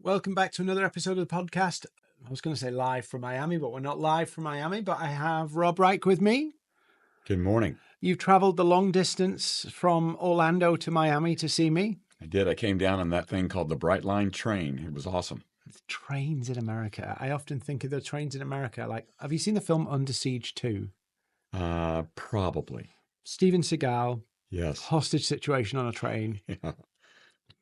Welcome back to another episode of the podcast. I was going to say live from Miami, but we're not live from Miami, but I have Rob Reich with me. Good morning. You've traveled the long distance from Orlando to Miami to see me. I did. I came down on that thing called the Bright Line train. It was awesome. The trains in America. I often think of the trains in America. Like, have you seen the film Under Siege 2? Probably. Steven Seagal. Yes. Hostage situation on a train. Yeah.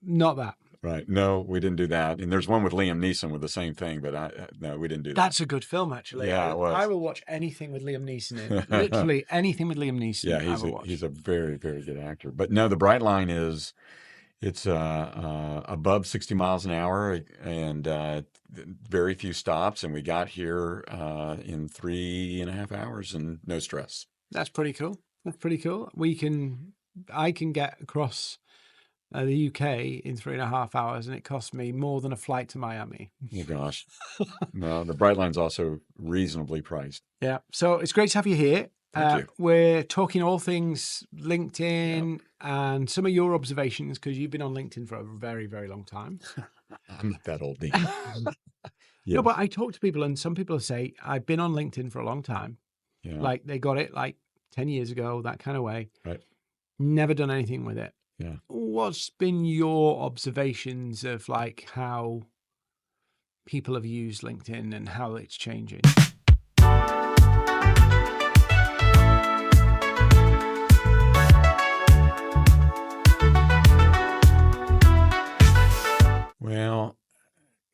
Not that. Right. No, we didn't do that. And there's one with Liam Neeson with the same thing, but no, we didn't do that. That's a good film, actually. Yeah, it was. I will watch anything with Liam Neeson in. Literally anything with Liam Neeson. Yeah, he's a very, very good actor. But no, the Bright Line it's above 60 miles an hour and very few stops. And we got here in 3.5 hours and no stress. That's pretty cool. That's pretty cool. I can get across the UK in 3.5 hours, and it cost me more than a flight to Miami. Oh gosh. No, the Bright Line's also reasonably priced. Yeah. So it's great to have you here. Thank you. We're talking all things LinkedIn and some of your observations, because you've been on LinkedIn for a very, very long time. I'm not that old, Dean. No, but I talk to people, and some people say, I've been on LinkedIn for a long time. Yeah. Like they got it like 10 years ago, that kind of way. Right. Never done anything with it. Yeah. What's been your observations of like how people have used LinkedIn and how it's changing? Well,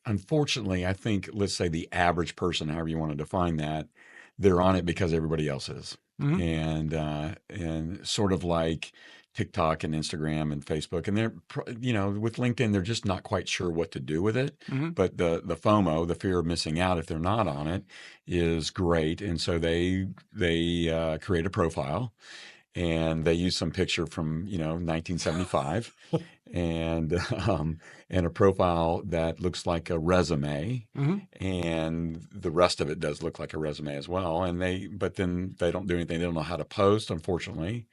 unfortunately, I think, let's say the average person, however you want to define that, they're on it because everybody else is. Mm-hmm. And sort of like TikTok and Instagram and Facebook, and they're, with LinkedIn, they're just not quite sure what to do with it. Mm-hmm. But the FOMO, the fear of missing out if they're not on it, is great. And so they create a profile, and they use some picture from 1975, and a profile that looks like a resume, and the rest of it does look like a resume as well. But then they don't do anything. They don't know how to post, unfortunately.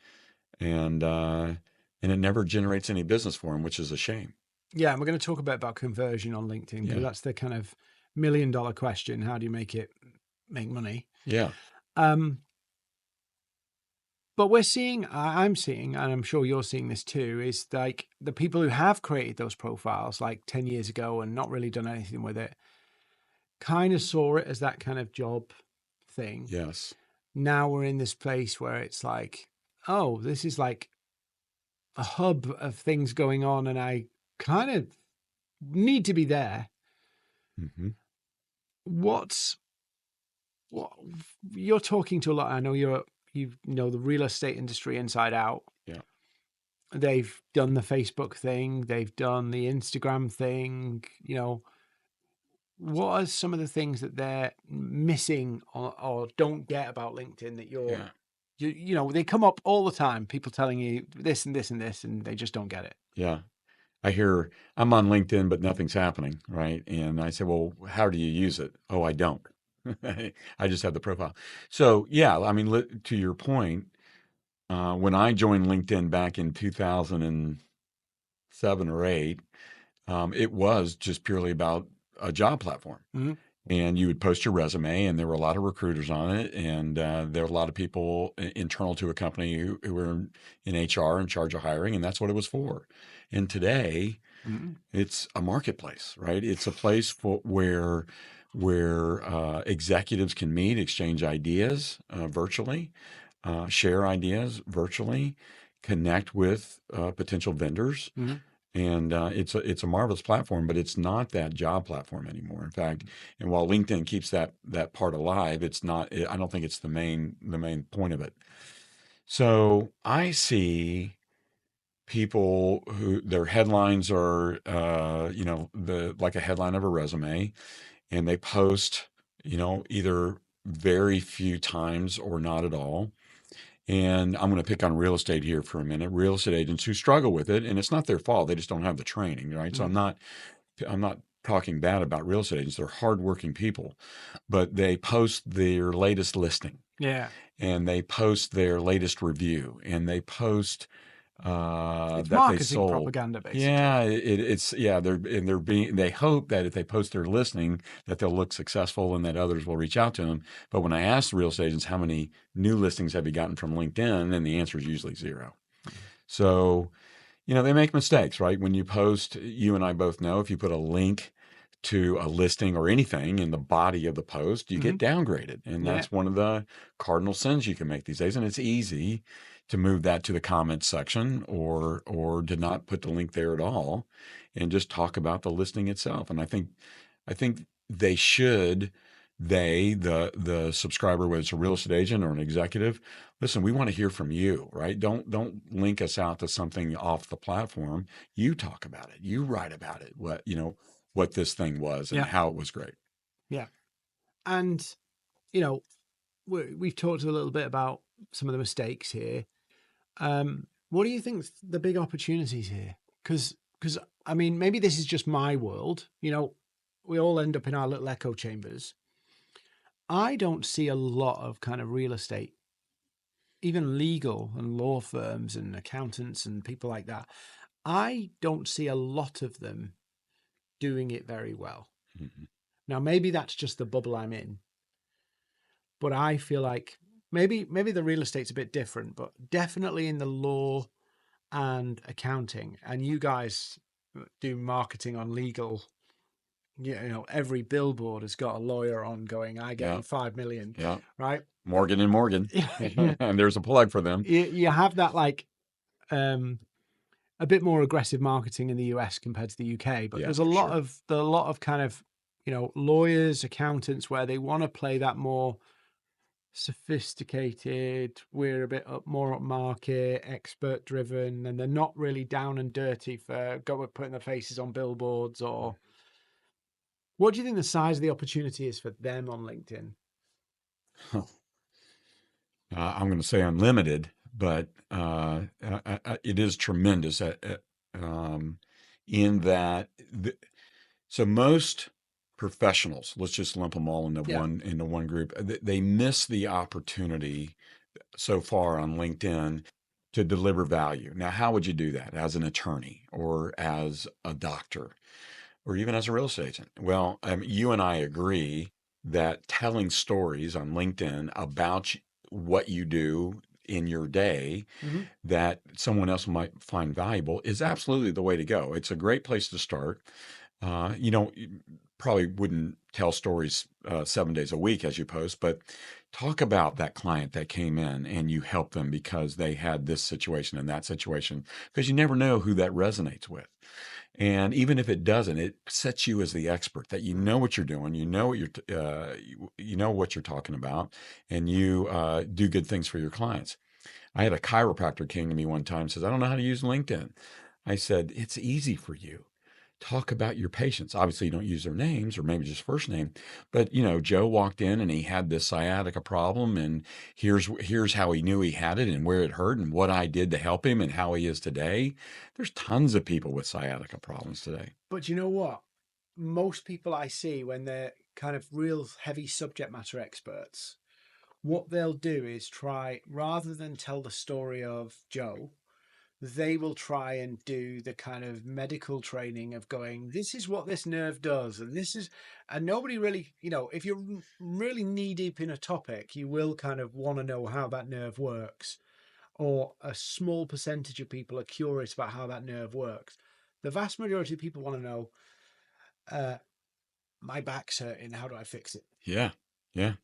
And it never generates any business for them, which is a shame. Yeah, and we're going to talk a bit about conversion on LinkedIn, because that's the kind of $1 million question. How do you make money? Yeah. But I'm seeing, and I'm sure you're seeing this too, is like the people who have created those profiles like 10 years ago and not really done anything with it, kind of saw it as that kind of job thing. Yes. Now we're in this place where it's like, oh, this is like a hub of things going on, and I kind of need to be there. Mm-hmm. What you're talking to a lot. I know you know the real estate industry inside out. Yeah. They've done the Facebook thing. They've done the Instagram thing. What are some of the things that they're missing or don't get about LinkedIn that they come up all the time, people telling you this and this and this, and they just don't get it. Yeah. I hear I'm on LinkedIn, but nothing's happening. Right. And I say, well, how do you use it? Oh, I don't. I just have the profile. So, yeah, I mean, to your point, when I joined LinkedIn back in 2007 or 8, it was just purely about a job platform. Mm-hmm. And you would post your resume, and there were a lot of recruiters on it. And there were a lot of people internal to a company who were in HR in charge of hiring, and that's what it was for. And today, it's a marketplace, right? It's a place where executives can meet, exchange ideas virtually, share ideas virtually, connect with potential vendors. Mm-hmm. And it's a marvelous platform, but it's not that job platform anymore. In fact, and while LinkedIn keeps that part alive, it's not. I don't think it's the main point of it. So I see people who their headlines are like a headline of a resume, and they post either very few times or not at all. And I'm going to pick on real estate here for a minute. Real estate agents who struggle with it, and it's not their fault. They just don't have the training, right? So I'm not talking bad about real estate agents. They're hardworking people, but they post their latest listing. Yeah. And they post their latest review, and they post It's that they marketing sold. propaganda, basically. Yeah, it's yeah. They hope that if they post their listing that they'll look successful and that others will reach out to them. But when I ask the real estate agents how many new listings have you gotten from LinkedIn, then the answer is usually zero. So they make mistakes, right? When you post, you and I both know if you put a link to a listing or anything in the body of the post, you Hmm. get downgraded. And Yeah, that's one of the cardinal sins you can make these days. And it's easy to move that to the comments section or to not put the link there at all and just talk about the listing itself. And I think they should the subscriber, whether it's a real estate agent or an executive, listen, we want to hear from you, right? Don't link us out to something off the platform. You talk about it. You write about it. What this thing was and yeah, how it was great. yeah. And you know, we've talked a little bit about some of the mistakes here. What do you think's the big opportunities here? Because I mean, maybe this is just my world. We all end up in our little echo chambers. I don't see a lot of kind of real estate, even legal and law firms and accountants and people like that. I don't see a lot of them doing it very well. Mhm. Now, maybe that's just the bubble I'm in, but I feel like maybe the real estate's a bit different, but definitely in the law and accounting. And you guys do marketing on legal. Every billboard has got a lawyer on going, I get Yeah, you 5 million, yeah. right? Morgan and Morgan, and there's a plug for them. You have that like um a bit more aggressive marketing in the US compared to the UK, but Yeah, there's a for lot sure. of kind of lawyers, accountants where they want to play that more sophisticated. We're a bit more upmarket, expert driven, and they're not really down and dirty for putting their faces on billboards. Or what do you think the size of the opportunity is for them on LinkedIn? I'm going to say unlimited, but it is tremendous um, in that. So most professionals, let's just lump them all Yeah. into one group. They miss the opportunity so far on LinkedIn to deliver value. Now, how would you do that as an attorney or as a doctor or even as a real estate agent? Well, you and I agree that telling stories on LinkedIn about what you do in your day Hmm. that someone else might find valuable is absolutely the way to go. It's a great place to start. You probably wouldn't tell stories 7 days a week as you post, but talk about that client that came in and you helped them because they had this situation and that situation, because you never know who that resonates with. And even if it doesn't, it sets you as the expert that you know what you're doing, you know what you know what you're talking about, and you do good things for your clients. I had a chiropractor came to me one time and says, I don't know how to use LinkedIn. I said, it's easy for you. Talk about your patients. Obviously, you don't use their names or maybe just first name, but Joe walked in and he had this sciatica problem, and here's how he knew he had it and where it hurt and what I did to help him and how he is today. There's tons of people with sciatica problems today. But you know what? Most people I see when they're kind of real heavy subject matter experts, what they'll do is try, rather than tell the story of Joe, they will try and do the kind of medical training of going, this is what this nerve does. And nobody really, if you're really knee deep in a topic, you will kind of want to know how that nerve works. Or a small percentage of people are curious about how that nerve works. The vast majority of people want to know, uh, my back's hurting. How do I fix it? Yeah. Yeah.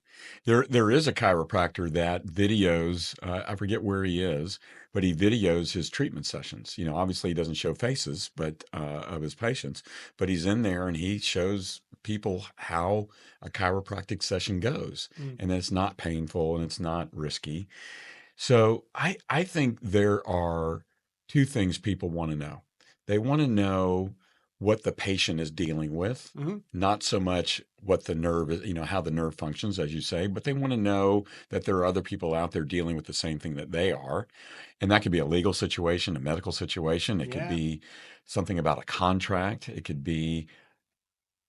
There is a chiropractor that videos, I forget where he is, but he videos his treatment sessions. Obviously he doesn't show faces, but of his patients, but he's in there and he shows people how a chiropractic session goes. Mm. And it's not painful and it's not risky. So I think there are two things people want to know. They want to know what the patient is dealing with, Mm-hmm. not so much what the nerve is, how the nerve functions, as you say, but they want to know that there are other people out there dealing with the same thing that they are. And that could be a legal situation, a medical situation. It could Yeah. be something about a contract. It could be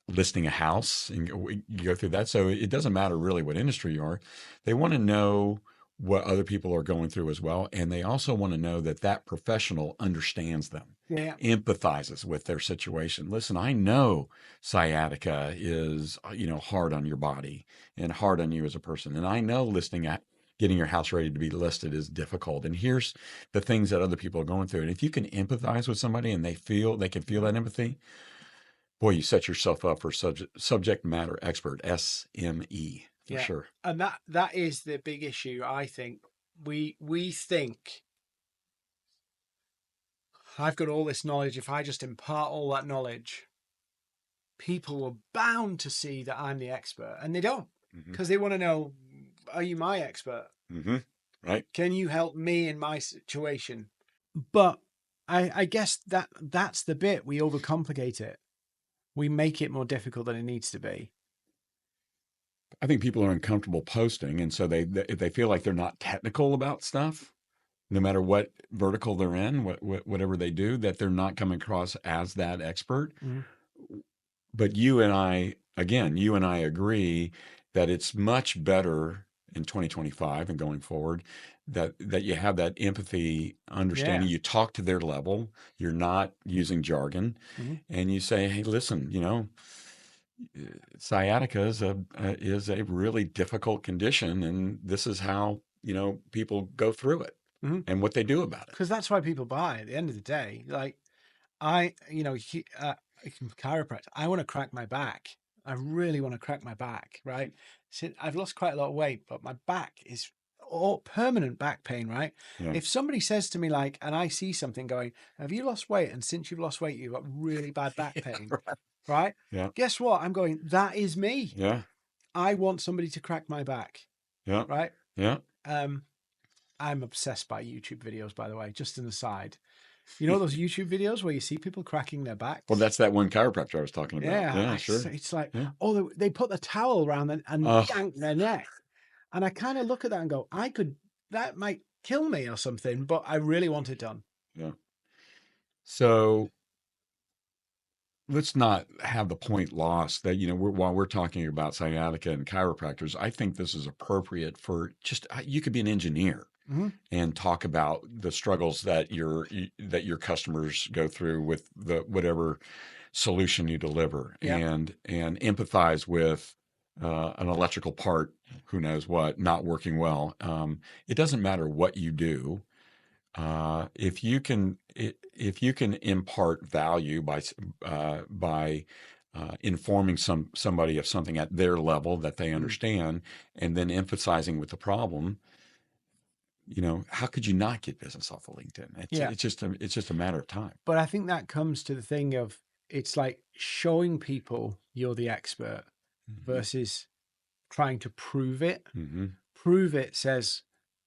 listing a house and you go through that. So it doesn't matter really what industry you are. They want to know what other people are going through as well. And they also want to know that that professional understands them, Yeah. empathizes with their situation. Listen, I know sciatica is, hard on your body and hard on you as a person. And I know getting your house ready to be listed is difficult. And here's the things that other people are going through. And if you can empathize with somebody and they can feel that empathy, boy, you set yourself up for subject matter expert, SME, for Yeah. sure. And that is the big issue. I think we think I've got all this knowledge. If I just impart all that knowledge, people are bound to see that I'm the expert, and they don't, because they want to know, are you my expert? Right. Can you help me in my situation? But I guess that's the bit. We overcomplicate it. We make it more difficult than it needs to be. I think people are uncomfortable posting, and so if they feel like they're not technical about stuff, no matter what vertical they're in, whatever they do, that they're not coming across as that expert. But you and I agree that it's much better in 2025 and going forward that you have that empathy, understanding. Yeah. You talk to their level. You're not using jargon, Mhm. and you say, "Hey, listen, sciatica is a really difficult condition, and this is how people go through it and what they do about it." Because that's why people buy at the end of the day. Like I, chiropractor, I want to crack my back. I really want to crack my back, right? So I've lost quite a lot of weight, but my back is all permanent back pain, right? Yeah. If somebody says to me like, and I see something going, have you lost weight? And since you've lost weight, you've got really bad back pain, right? Yeah. Guess what? I'm going, that is me. Yeah. I want somebody to crack my back, Yeah. right? Yeah. I'm obsessed by YouTube videos, by the way, just an aside. You know those YouTube videos where you see people cracking their backs? Well, that's that one chiropractor I was talking about. Yeah, Sure. it's like, Yeah. oh, they put the towel around and Oh, yank their neck. And I kind of look at that and go, that might kill me or something, but I really want it done. yeah. So let's not have the point lost that, while we're talking about sciatica and chiropractors, I think this is appropriate for you could be an engineer and talk about the struggles that your customers go through with the whatever solution you deliver, Yeah. and empathize with an electrical part, who knows what, not working well. It doesn't matter what you do. If you can impart value by informing somebody of something at their level that they understand, and then emphasizing with the problem, how could you not get business off of LinkedIn? It's just a matter of time. But I think that comes to the thing of, it's like showing people you're the expert versus trying to prove it. Prove it says,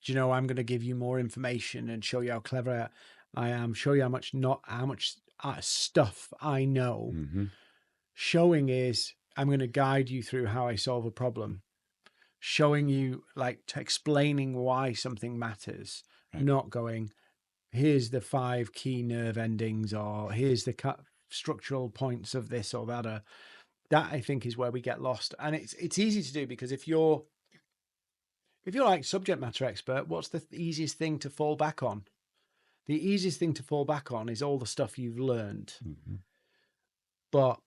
I'm going to give you more information and show you how clever I am, show you how much stuff I know. Showing is, I'm going to guide you through how I solve a problem. Showing you, like, explaining why something matters, not going, here's the 5 key nerve endings, or here's the structural points of this or that. That, I think, is where we get lost. And it's easy to do, because if you're like subject matter expert, what's the easiest thing to fall back on? The easiest thing to fall back on is all the stuff you've learned. But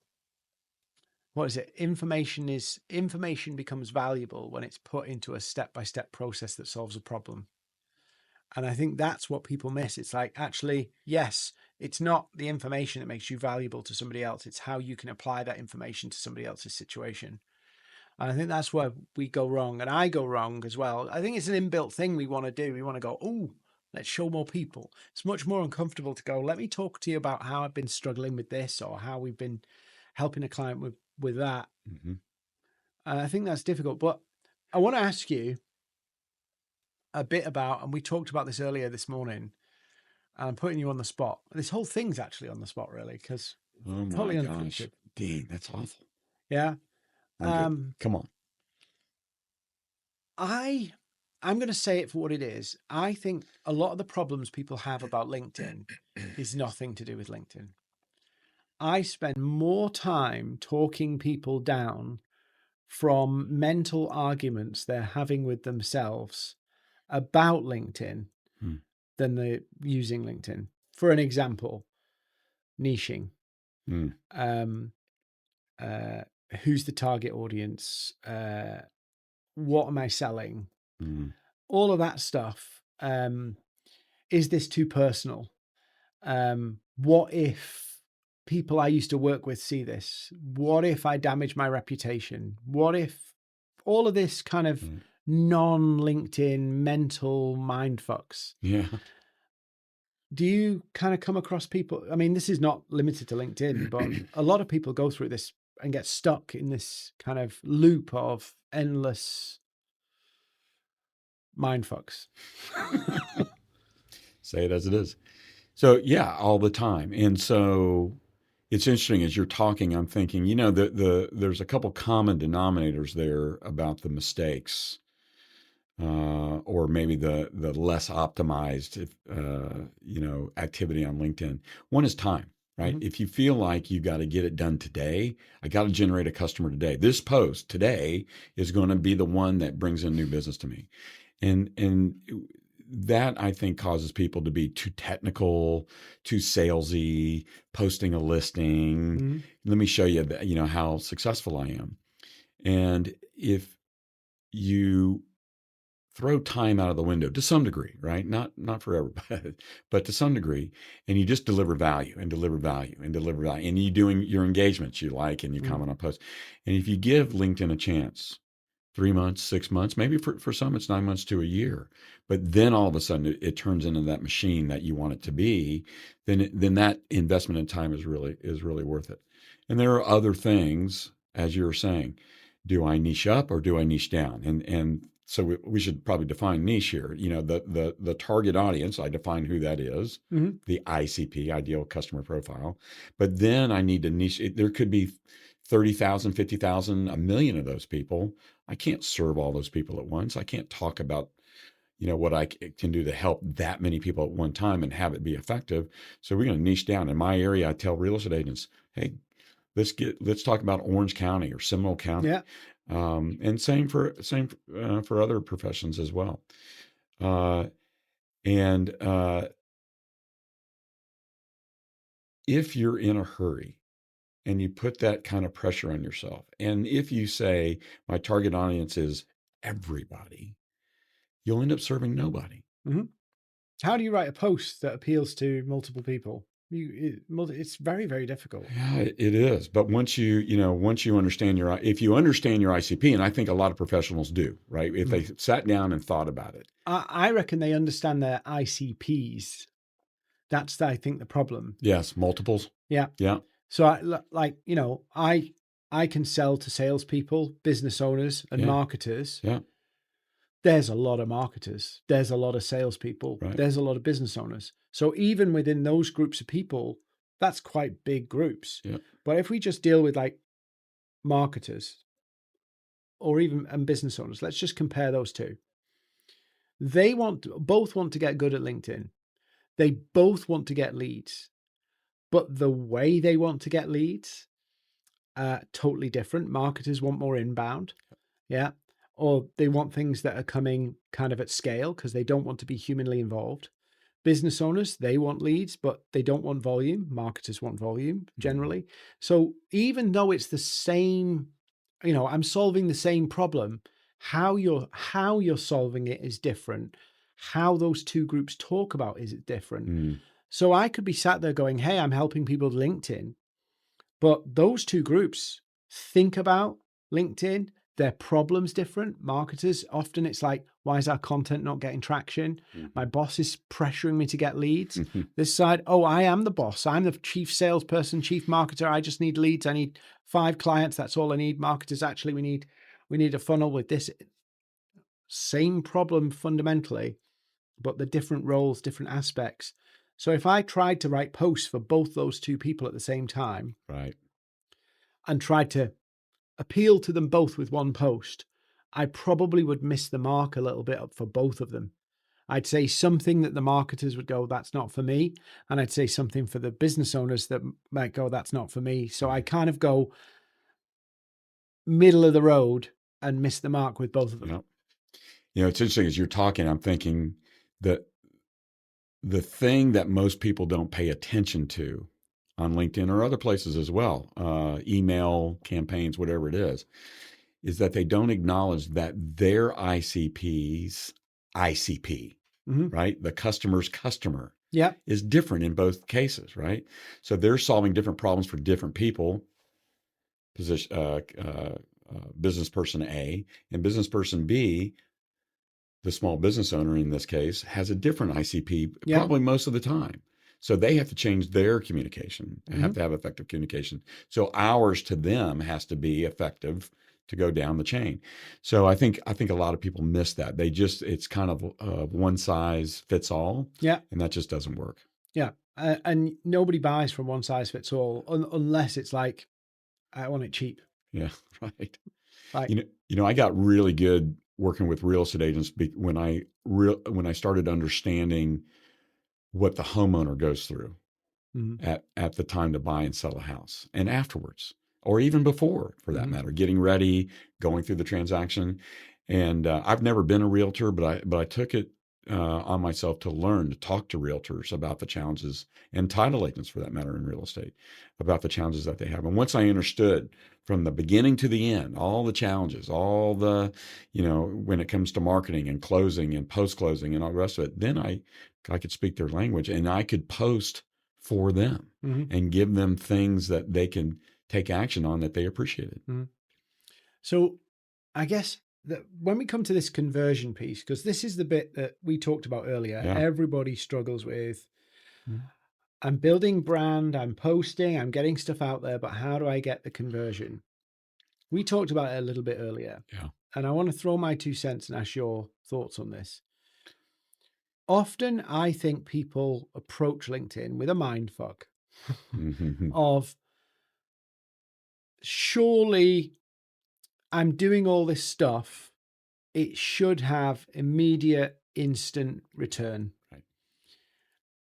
what is it? Information becomes valuable when it's put into a step-by-step process that solves a problem. And I think that's what people miss. It's like, actually, yes, it's not the information that makes you valuable to somebody else. It's how you can apply that information to somebody else's situation. And I think that's where we go wrong. And I go wrong as well. I think it's an inbuilt thing we want to do. We want to go, oh, let's show more people. It's much more uncomfortable to go, let me talk to you about how I've been struggling with this, or how we've been helping a client with that. And I think that's difficult. But I want to ask you a bit about, and we talked about this earlier this morning, and I'm putting you on the spot. This whole thing's actually on the spot, really, because totally unscripted. Dean, that's awful. Yeah. Come on. I'm going to say it for what it is. I think a lot of the problems people have about LinkedIn is nothing to do with LinkedIn. I spend more time talking people down from mental arguments they're having with themselves about LinkedIn than they're using LinkedIn. For an example, niching. Who's the target audience? What am I selling? All of that stuff. Is this too personal? What if people I used to work with see this? What if I damage my reputation? What if all of this kind of non-LinkedIn mental mind fucks? Yeah. Do you kind of come across people? I mean, this is not limited to LinkedIn, but a lot of people go through this and get stuck in this kind of loop of endless mind fucks. Say it as it is. So yeah, all the time. And so it's interesting as you're talking, I'm thinking, there's a couple common denominators there about the mistakes, or maybe the less optimized, activity on LinkedIn. One is time, right? If you feel like you got to get it done today, I got to generate a customer today. This post today is going to be the one that brings in new business to me. And that, I think, causes people to be too technical, too salesy, posting a listing. Let me show you, how successful I am. And if you throw time out of the window to some degree, right? Not for everybody, but to some degree, and you just deliver value and deliver value and deliver value, and you doing your engagements you like, and you comment on posts. And if you give LinkedIn a chance, 3 months, 6 months, maybe for some it's 9 months to a year, but then all of a sudden it turns into that machine that you want it to be, then that investment in time is really worth it. And there are other things, as you were saying, do I niche up or do I niche down? And so we should probably define niche here. The target audience, I define who that is, the ICP, ideal customer profile. But then I need to niche. There could be 30,000, 50,000, a million of those people. I can't serve all those people at once. I can't talk about, what I can do to help that many people at one time and have it be effective. So we're going to niche down. In my area, I tell real estate agents, hey, let's talk about Orange County or Seminole County. Yeah. And same for other professions as well. And if you're in a hurry and you put that kind of pressure on yourself, and if you say my target audience is everybody, you'll end up serving nobody. How do you write a post that appeals to multiple people? It's very, very difficult. Yeah, it is. But once you understand if you understand your ICP, and I think a lot of professionals do, right? If they sat down and thought about it. I reckon they understand their ICPs. That's, I think, the problem. Yes, multiples. Yeah. Yeah. So I can sell to salespeople, business owners, and marketers. Yeah. There's a lot of marketers. There's a lot of salespeople. Right. There's a lot of business owners. So even within those groups of people, that's quite big groups. Yeah. But if we just deal with like marketers or even and business owners, let's just compare those two. They both want to get good at LinkedIn. They both want to get leads, but the way they want to get leads, totally different. Marketers want more inbound. Yeah. Or they want things that are coming kind of at scale because they don't want to be humanly involved. Business owners, they want leads, but they don't want volume. Marketers want volume generally. So even though it's the same, I'm solving the same problem, how you're solving it is different. How those two groups talk about is it different. So I could be sat there going, hey, I'm helping people with LinkedIn, but those two groups think about LinkedIn. Their problem's different. Marketers, often it's like, why is our content not getting traction? My boss is pressuring me to get leads. This side, oh, I am the boss. I'm the chief salesperson, chief marketer. I just need leads. I need 5 clients. That's all I need. Marketers, actually, we need a funnel with this. Same problem fundamentally, but the different roles, different aspects. So if I tried to write posts for both those two people at the same time, right, and tried to appeal to them both with one post, I probably would miss the mark a little bit for both of them. I'd say something that the marketers would go, that's not for me. And I'd say something for the business owners that might go, that's not for me. So I kind of go middle of the road and miss the mark with both of them. It's interesting as you're talking, I'm thinking that the thing that most people don't pay attention to on LinkedIn or other places as well, email campaigns, whatever it is that they don't acknowledge that their ICP's ICP, right? The customer's customer Yeah. is different in both cases, right? So they're solving different problems for different people, business person A and business person B, the small business owner in this case, has a different ICP probably most of the time. So they have to change their communication, have to have effective communication. So ours to them has to be effective to go down the chain. So I think a lot of people miss that. It's kind of one size fits all. Yeah. And that just doesn't work. Yeah. And nobody buys from one size fits all unless it's like, I want it cheap. Yeah, right. Like, I got really good working with real estate agents when I started understanding what the homeowner goes through at the time to buy and sell a house, and afterwards, or even before, for that matter, getting ready, going through the transaction. And I've never been a realtor, but I took it on myself to learn to talk to realtors about the challenges, and title agents for that matter in real estate, about the challenges that they have. And once I understood from the beginning to the end, all the challenges, all the, when it comes to marketing and closing and post-closing and all the rest of it, then I could speak their language and I could post for them and give them things that they can take action on that they appreciated. So I guess that when we come to this conversion piece, because this is the bit that we talked about earlier, everybody struggles with. I'm building brand, I'm posting, I'm getting stuff out there, but how do I get the conversion? We talked about it a little bit earlier. Yeah. And I want to throw my 2 cents and ask your thoughts on this. Often I think people approach LinkedIn with a mind fuck of, surely I'm doing all this stuff, it should have immediate, instant return. Right.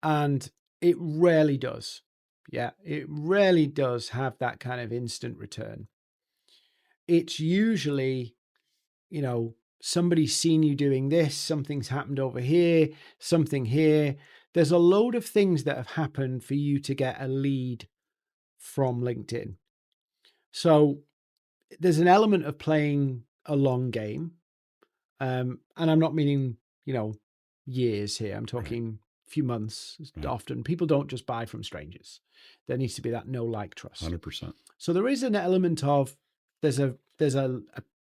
And it rarely does. Yeah, it rarely does have that kind of instant return. It's usually, somebody's seen you doing this, something's happened over here, something here. There's a load of things that have happened for you to get a lead from LinkedIn. So there's an element of playing a long game. And I'm not meaning, years here. I'm talking a few months. Often people don't just buy from strangers. There needs to be that like trust. 100%. So there is an element of there's a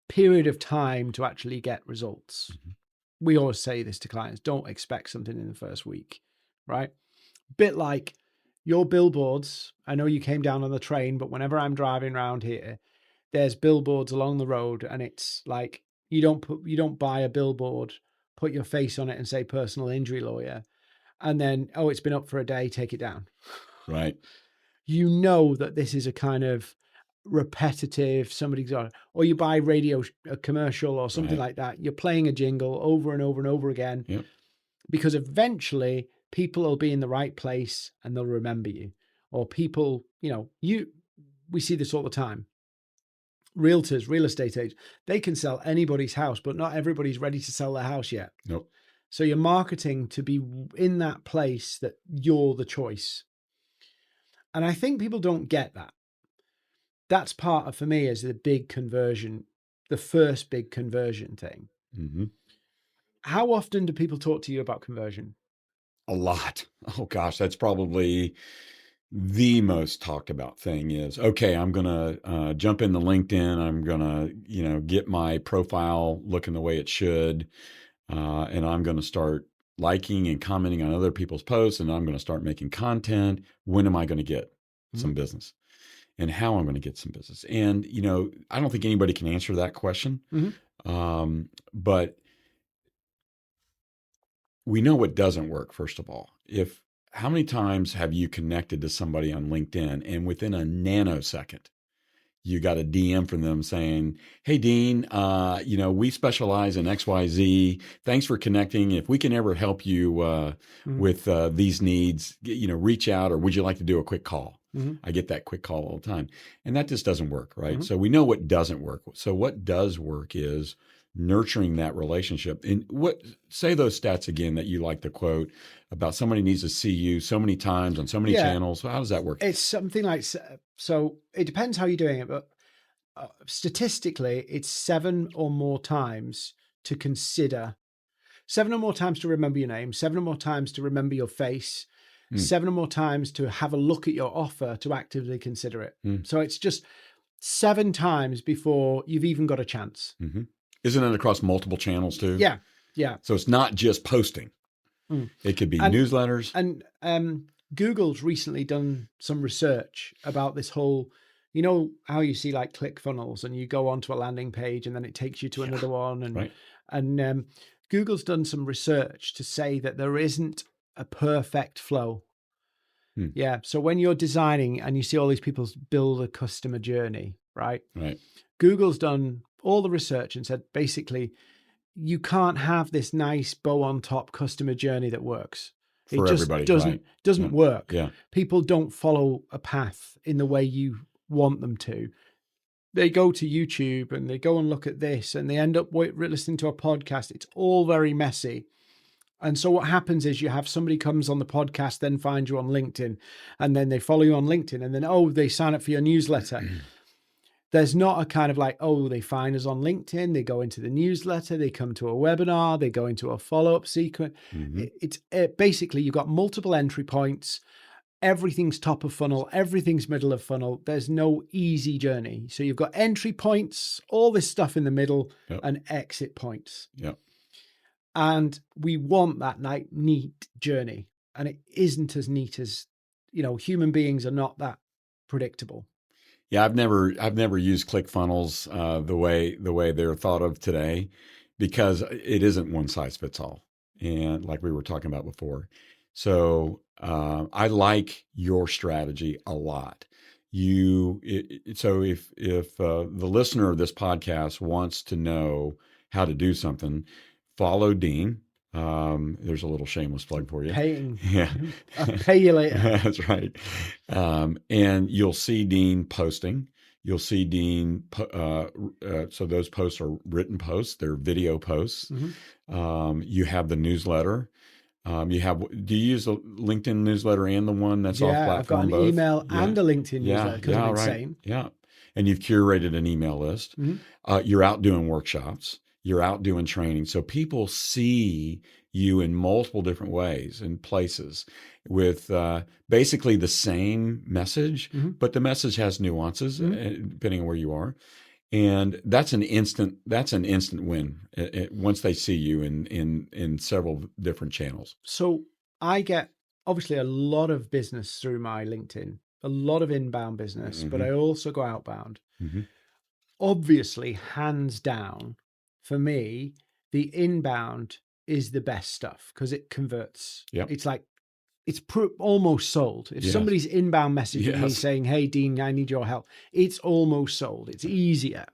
period of time to actually get results. We always say this to clients: don't expect something in the first week, right? Bit like your billboards. I know you came down on the train, but whenever I'm driving around here, there's billboards along the road, and it's like you don't buy a billboard, put your face on it, and say personal injury lawyer, and then it's been up for a day, take it down. Right. You know that this is a kind of repetitive, somebody's got, or you buy a commercial or something like that. You're playing a jingle over and over and over again, because eventually people will be in the right place and they'll remember you. Or people, we see this all the time. Realtors, real estate agents, they can sell anybody's house, but not everybody's ready to sell their house yet. Nope. So you're marketing to be in that place that you're the choice. And I think people don't get that. That's part of, for me, is the big conversion, the first big conversion thing. How often do people talk to you about conversion? A lot. Oh gosh, that's probably the most talked about thing is, okay, I'm going to jump into LinkedIn. I'm going to, get my profile looking the way it should. And I'm going to start liking and commenting on other people's posts, and I'm going to start making content. When am I going to get some business, and how I'm going to get some business? And, I don't think anybody can answer that question. But we know what doesn't work, first of all. How many times have you connected to somebody on LinkedIn and within a nanosecond, you got a DM from them saying, "Hey, Dean, we specialize in XYZ. Thanks for connecting. If we can ever help you with these needs, reach out, or would you like to do a quick call?" I get that quick call all the time. And that just doesn't work, right? So we know what doesn't work. So what does work is nurturing that relationship. And say those stats again that you like to quote about somebody needs to see you so many times on so many channels. How does that work? It's something like, so it depends how you're doing it, but statistically, it's 7 or more times to consider, 7 or more times to remember your name, 7 or more times to remember your face, 7 or more times to have a look at your offer to actively consider it. So it's just 7 times before you've even got a chance. Isn't it across multiple channels too? Yeah. Yeah. So it's not just posting. It could be newsletters. And Google's recently done some research about this whole, you know, how you see like ClickFunnels and you go onto a landing page and then it takes you to another one. And, and Google's done some research to say that there isn't a perfect flow. Yeah. So when you're designing and you see all these people build a customer journey, right? Google's done all the research and said, basically, you can't have this nice bow on top customer journey that works. For it just everybody, doesn't work. Yeah. People don't follow a path in the way you want them to. They go to YouTube and they go and look at this and they end up listening to a podcast. It's all very messy. And so what happens is you have somebody comes on the podcast, then find you on LinkedIn, and then they follow you on LinkedIn, and then, oh, they sign up for your newsletter. There's not a kind of like, oh, they find us on LinkedIn, they go into the newsletter, they come to a webinar, they go into a follow-up sequence. It's basically, you've got multiple entry points. Everything's top of funnel. Everything's middle of funnel. There's no easy journey. So you've got entry points, all this stuff in the middle, and exit points. And we want that like neat journey. And it isn't as neat as, you know, human beings are not that predictable. Yeah, I've never used ClickFunnels the way they're thought of today, because it isn't one size fits all, and like we were talking about before. So I like your strategy a lot. So if the listener of this podcast wants to know how to do something, follow Dean. There's a little shameless plug for you. Paying. Yeah. I'll pay you later. That's right. And you'll see Dean posting. You'll see Dean. So those posts are written posts. They're video posts. You have the newsletter. Do you use the LinkedIn newsletter and the one that's off platform? I've got an both? email and a LinkedIn newsletter because I'm insane. Yeah. And you've curated an email list. You're out doing workshops. You're out doing training. So people see you in multiple different ways and places with basically the same message, but the message has nuances depending on where you are. And that's an instant win once they see you in several different channels. So I get obviously a lot of business through my LinkedIn, a lot of inbound business, but I also go outbound. Obviously, hands down, for me, the inbound is the best stuff because it converts. It's like, it's almost sold. If somebody's inbound messaging me saying, hey, Dean, I need your help, it's almost sold. It's easier.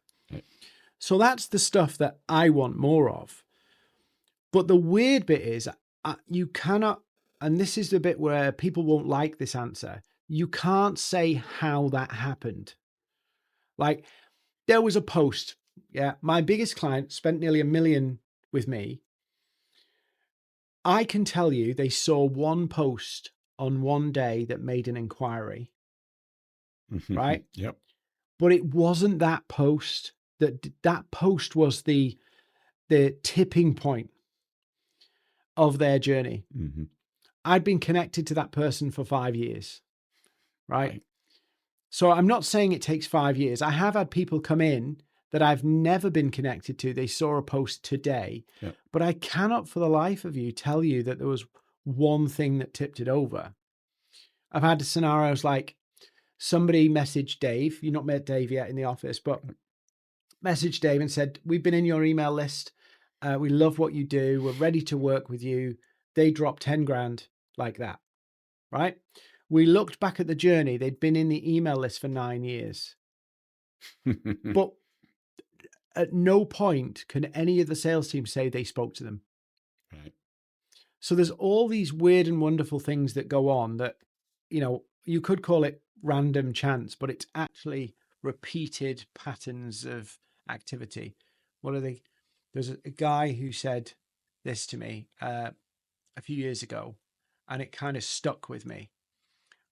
So that's the stuff that I want more of. But the weird bit is you cannot, and this is the bit where people won't like this answer, you can't say how that happened. Like, there was a post. Yeah, my biggest client spent nearly $1 million with me. I can tell you they saw one post on one day that made an inquiry, right? But it wasn't that post. That post was the tipping point of their journey. I'd been connected to that person for 5 years, right? So I'm not saying it takes 5 years. I have had people come in that I've never been connected to. They saw a post today, but I cannot for the life of you tell you that there was one thing that tipped it over. I've had scenarios like somebody messaged Dave. You've not met Dave yet in the office, but messaged Dave and said, we've been in your email list. We love what you do. We're ready to work with you. They dropped 10 grand like that, right? We looked back at the journey. They'd been in the email list for 9 years. But at no point can any of the sales team say they spoke to them. So there's all these weird and wonderful things that go on that, you know, you could call it random chance, but it's actually repeated patterns of activity. What are they? There's a guy who said this to me a few years ago, and it kind of stuck with me.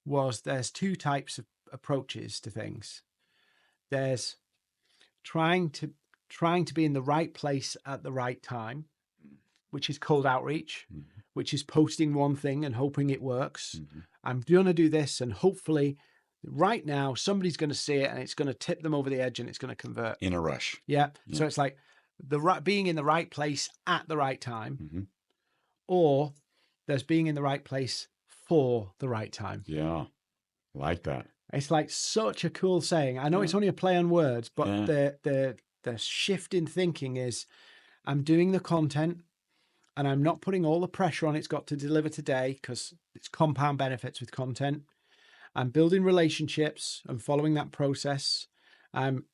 Was there's two types of approaches to things. There's trying to be in the right place at the right time, which is cold outreach, Mhm. which is posting one thing and hoping it works. Mhm. I'm going to do this, and hopefully right now somebody's going to see it and it's going to tip them over the edge and it's going to convert. In a rush. Yeah. Yeah. So it's like being in the right place at the right time, Mhm. or there's being in the right place for the right time. Yeah. Like that. It's like such a cool saying. I know Yeah. it's only a play on words, but Yeah. the shift in thinking is I'm doing the content and I'm not putting all the pressure on it's got to deliver today, because it's compound benefits with content. I'm building relationships and following that process. I'm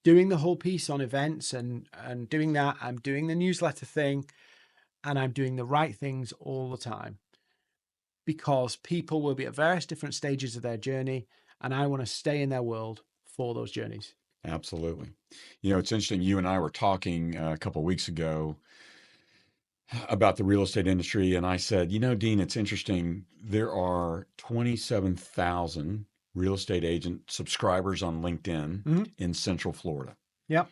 doing the whole piece on events and doing that. I'm doing the newsletter thing, and I'm doing the right things all the time, because people will be at various different stages of their journey, and I want to stay in their world for those journeys. Absolutely. It's interesting. You and I were talking a couple of weeks ago about the real estate industry, and I said, Dean, it's interesting. There are 27,000 real estate agent subscribers on LinkedIn Mm-hmm. in Central Florida. Yep.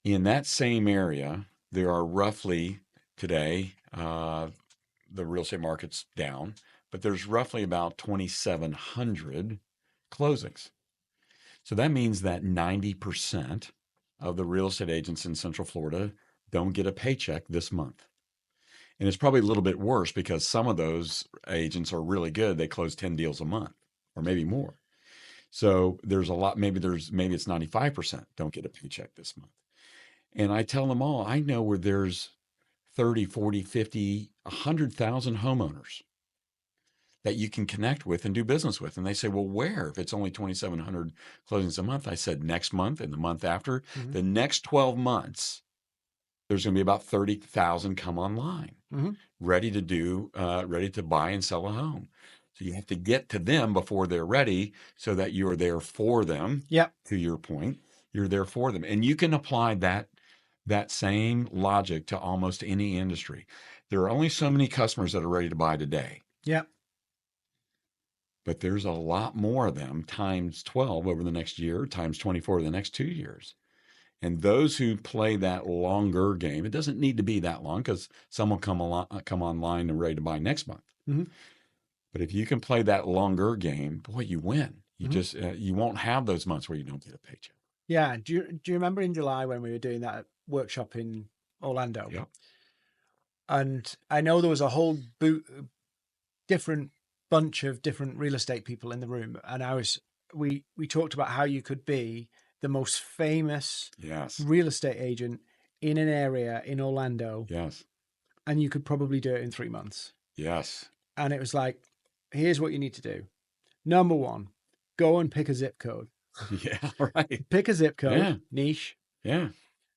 In that same area, there are roughly today, the real estate market's down, but there's roughly about 2,700 closings. So that means that 90% of the real estate agents in Central Florida don't get a paycheck this month. And it's probably a little bit worse because some of those agents are really good. They close 10 deals a month or maybe more. So there's a lot, maybe it's 95% don't get a paycheck this month. And I tell them all, I know where there's 30, 40, 50, 100,000 homeowners that you can connect with and do business with. And they say, well, where? If it's only 2,700 closings a month, I said next month and the month after, Mm-hmm. the next 12 months, there's going to be about 30,000 come online, Mm-hmm. ready to buy and sell a home. So you have to get to them before they're ready so that you're there for them. Yep. To your point, you're there for them. And you can apply that same logic to almost any industry. There are only so many customers that are ready to buy today. Yep. But there's a lot more of them times 12 over the next year, times 24 the next 2 years. And those who play that longer game, it doesn't need to be that long because some will come online and ready to buy next month. Mm-hmm. But if you can play that longer game, boy, you win. You Mm-hmm. just you won't have those months where you don't get a paycheck. Yeah. Do you remember in July when we were doing that workshop in Orlando? Yep. And I know there was a whole different bunch of different real estate people in the room, and we talked about how you could be the most famous Yes. real estate agent in an area in Orlando, Yes. and you could probably do it in 3 months. Yes. And it was like, here's what you need to do. Number one, go and pick a zip code. Yeah. Right. Pick a zip code, Yeah. niche. Yeah.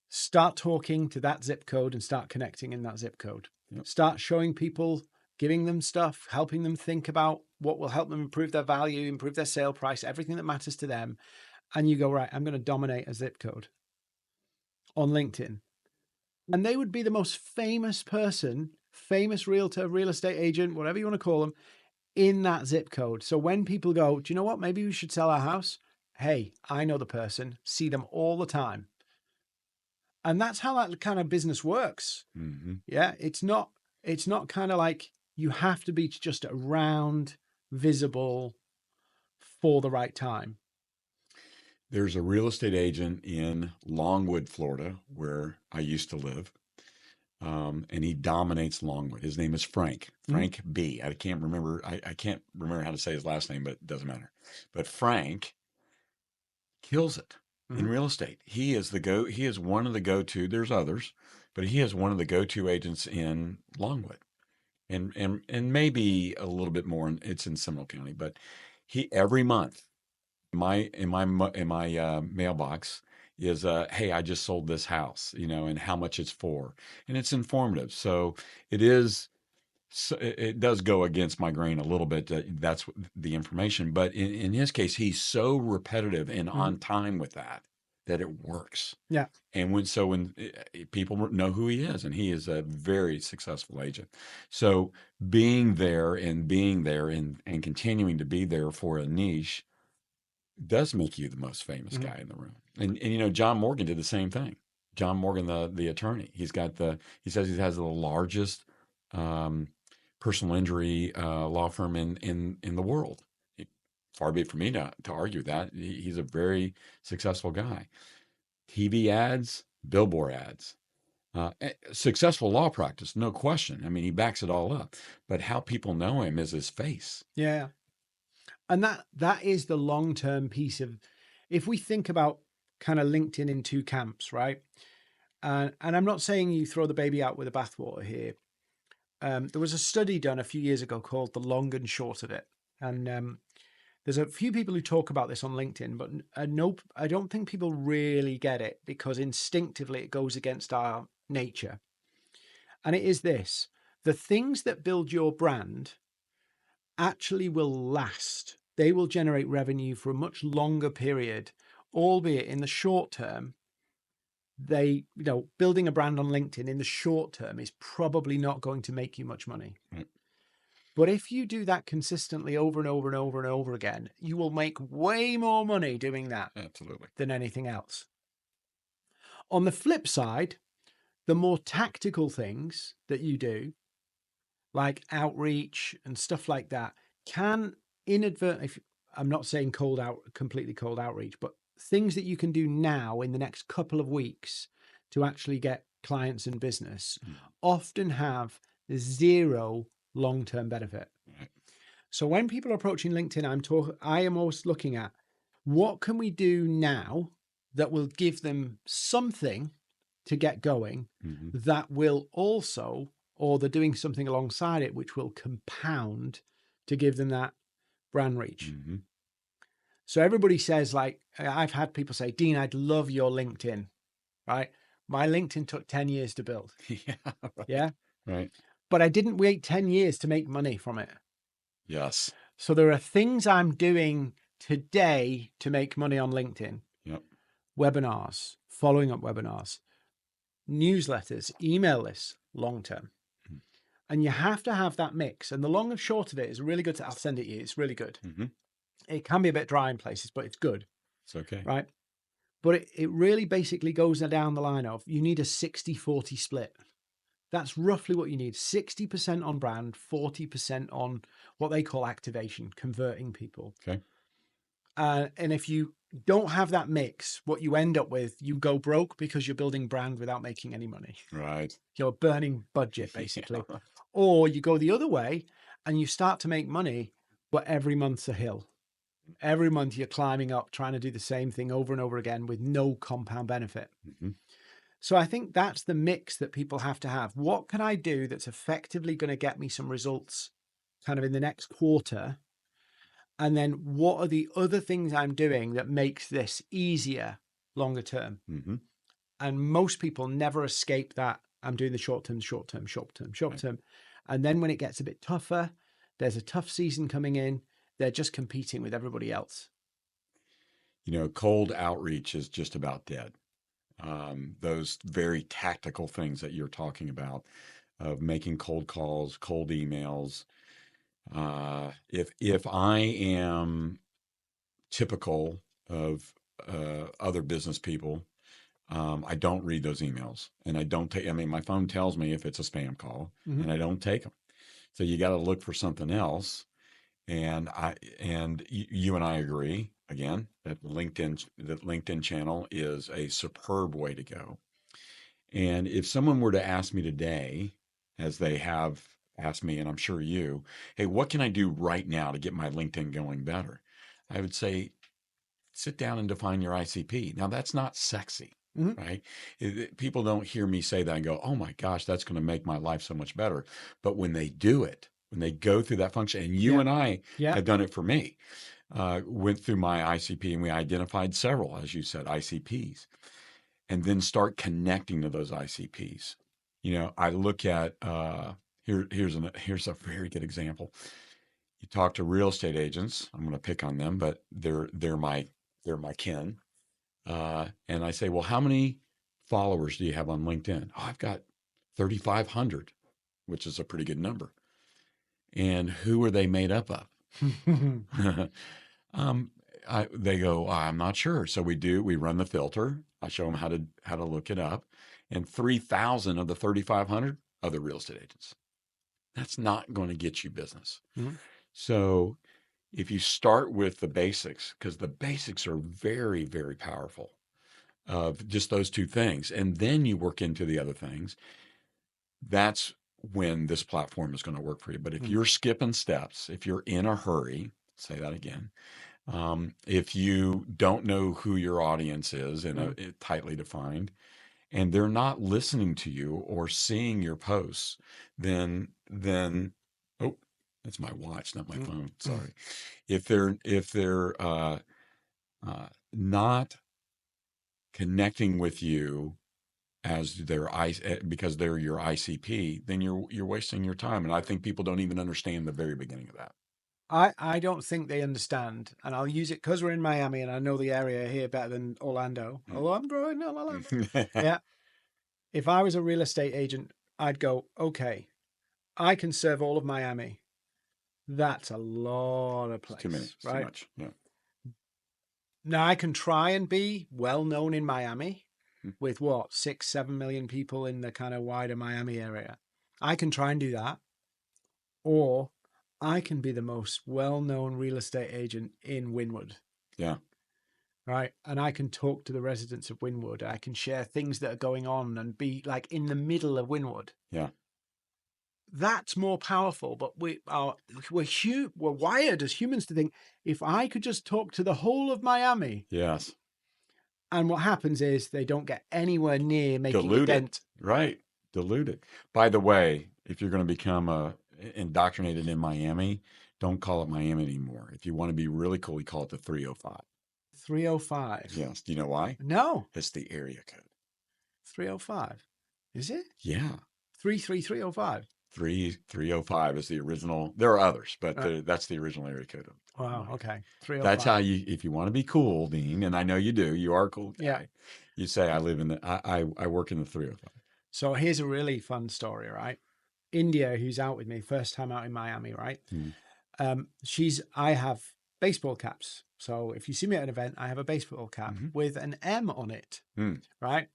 Start talking to that zip code and start connecting in that zip code. Yep. Start showing people, giving them stuff, helping them think about what will help them improve their value, improve their sale price, everything that matters to them. And you go, right, I'm going to dominate a zip code on LinkedIn. And they would be the most famous person, famous realtor, real estate agent, whatever you want to call them, in that zip code. So when people go, do you know what? Maybe we should sell our house. Hey, I know the person, see them all the time. And that's how that kind of business works. Mm-hmm. Yeah. It's not kind of like you have to be just around, visible for the right time. There's a real estate agent in Longwood, Florida, where I used to live. And he dominates Longwood. His name is Frank B. I can't remember how to say his last name, but it doesn't matter. But Frank kills it in real estate. He is one of the go-to. There's others, but he is one of the go-to agents in Longwood, and maybe a little bit more. It's in Seminole County, but he every month in my mailbox is hey, I just sold this house, and how much it's for, and it's informative. So it does go against my grain a little bit. That's the information, but in his case, he's so repetitive and on time with that that it works. Yeah. And when people know who he is, and he is a very successful agent. So being there and continuing to be there for a niche does make you the most famous Mhm. guy in the room. And John Morgan did the same thing. John Morgan, the attorney, he says he has the largest um, personal injury law firm in the world. Far be it for me to argue that. He's a very successful guy. TV ads, billboard ads, successful law practice, no question. I mean, he backs it all up. But how people know him is his face. Yeah. And that is the long-term piece of, if we think about kind of LinkedIn in two camps, right? And I'm not saying you throw the baby out with the bathwater here. There was a study done a few years ago called The Long and Short of It. And there's a few people who talk about this on LinkedIn, but no, I don't think people really get it because instinctively it goes against our nature. And it is this: the things that build your brand actually will last. They will generate revenue for a much longer period, albeit in the short term. Building a brand on LinkedIn in the short term is probably not going to make you much money. Right. But if you do that consistently over and over and over and over again, you will make way more money doing that Absolutely. than anything else. On the flip side, the more tactical things that you do, like outreach and stuff like that, can inadvertently, I'm not saying completely cold outreach, but things that you can do now in the next couple of weeks to actually get clients and business often have zero long-term benefit. Right. So when people are approaching LinkedIn, I am always looking at what can we do now that will give them something to get going that will also, or they're doing something alongside it, which will compound to give them that brand reach. So everybody says, like, I've had people say, Dean, I'd love your LinkedIn, right? My LinkedIn took 10 years to build. Yeah. Right. Yeah. Right. But I didn't wait 10 years to make money from it. Yes. So there are things I'm doing today to make money on LinkedIn. Yep. Webinars, following up webinars, newsletters, email lists, long term. And you have to have that mix. And the long and short of it is really good. I'll send it to you. It's really good. It can be a bit dry in places, but it's good. It's okay. Right. But it really basically goes down the line of you need a 60-40 split. That's roughly what you need. 60% on brand, 40% on what they call activation, converting people. Okay. And if you don't have that mix, what you end up with, you go broke because you're building brand without making any money. Right. You're burning budget, basically. Yeah. Or you go the other way and you start to make money, but every month's a hill. Every month you're climbing up, trying to do the same thing over and over again with no compound benefit. So I think that's the mix that people have to have. What can I do that's effectively going to get me some results kind of in the next quarter? And then what are the other things I'm doing that makes this easier longer term? And most people never escape that. I'm doing the short term. Right. And then when it gets a bit tougher, there's a tough season coming in, they're just competing with everybody else. Cold outreach is just about dead. Those very tactical things that you're talking about of making cold calls, cold emails. If I am typical of other business people, I don't read those emails, and I don't take. I mean, my phone tells me if it's a spam call, and I don't take them. So you got to look for something else. And you and I agree again that LinkedIn channel is a superb way to go. And if someone were to ask me today, as they have asked me, and I'm sure you, hey, what can I do right now to get my LinkedIn going better? I would say, sit down and define your ICP. Now, that's not sexy, right? People don't hear me say that and go, oh my gosh, that's going to make my life so much better. But when they do it, when they go through that function, and you and I have done it for me, went through my ICP and we identified several, as you said, ICPs, and then start connecting to those ICPs. I look at here's a very good example. You talk to real estate agents. I'm going to pick on them, but they're my kin. And I say, well, how many followers do you have on LinkedIn? Oh, I've got 3,500, which is a pretty good number. And who are they made up of? um, they go, I'm not sure. So we run the filter. I show them how to look it up. And 3,000 of the 3,500 other real estate agents. That's not going to get you business. Mhm. So if you start with the basics, because the basics are very, very powerful of just those two things, and then you work into the other things, that's when this platform is going to work for you. But if Mm. you're skipping steps, if you're in a hurry, say that again, if you don't know who your audience is in a tightly defined, and they're not listening to you or seeing your posts, then oh, that's my watch, not my phone. Sorry. If they're not connecting with you as because they're your ICP, then you're wasting your time. And I think people don't even understand the very beginning of that. I don't think they understand, and I'll use it because we're in Miami and I know the area here better than Orlando. Although I'm growing in Orlando. Yeah. If I was a real estate agent, I'd go, okay, I can serve all of Miami. That's a lot of It's too many. place, It's too right? much. Yeah. Now I can try and be well known in Miami Mm. with what, 6, 7 million people in the kind of wider Miami area. I can try and do that. Or I can be the most well known real estate agent in Wynwood. Yeah. Right. And I can talk to the residents of Wynwood. I can share things that are going on and be like in the middle of Wynwood. Yeah. That's more powerful. But we're wired as humans to think if I could just talk to the whole of Miami. Yes. And what happens is they don't get anywhere near making a Dilute it. dent. Right. Dilute it. By the way, if you're going to become indoctrinated in Miami, don't call it Miami anymore. If you want to be really cool, you call it the 305. 305. Yes. Do you know why? No, It's the area code. 305. Is it? Yeah. 33305. 305 is the original. There are others, but Right. That's the original area code of Wow. Miami. Okay. That's how 305. if you want to be cool, Dean, and I know you do, you are a cool Yeah. guy. You say, I work in the 305. So here's a really fun story, right? India, who's out with me, first time out in Miami, right? I have baseball caps. So if you see me at an event, I have a baseball cap with an M on it, right?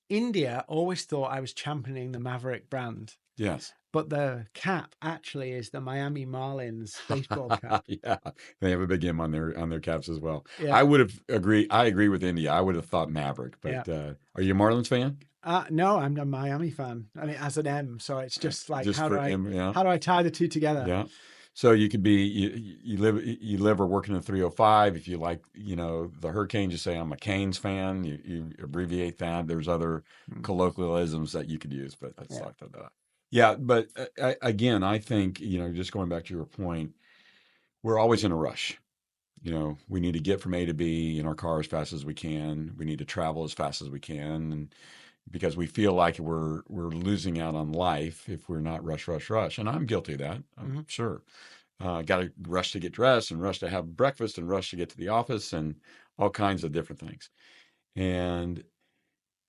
India always thought I was championing the Maverick brand. Yes. But the cap actually is the Miami Marlins baseball cap. Yeah, they have a big M on their caps as well. Yeah. I would have agreed. I agree with India. I would have thought Maverick, but are you a Marlins fan? No, I'm a Miami fan, and it has an M, so it's just like Just how for do M, yeah. I tie the two together? Yeah. So you could be you live or work in the 305. If you like, the Hurricanes, you say I'm a Canes fan. You abbreviate that. There's other colloquialisms that you could use, but that's like that. Yeah, but again, I think, just going back to your point, we're always in a rush. We need to get from A to B in our car as fast as we can. We need to travel as fast as we can, and because we feel like we're losing out on life if we're not rush, rush, rush. And I'm guilty of that. I'm sure. Got to rush to get dressed and rush to have breakfast and rush to get to the office and all kinds of different things. And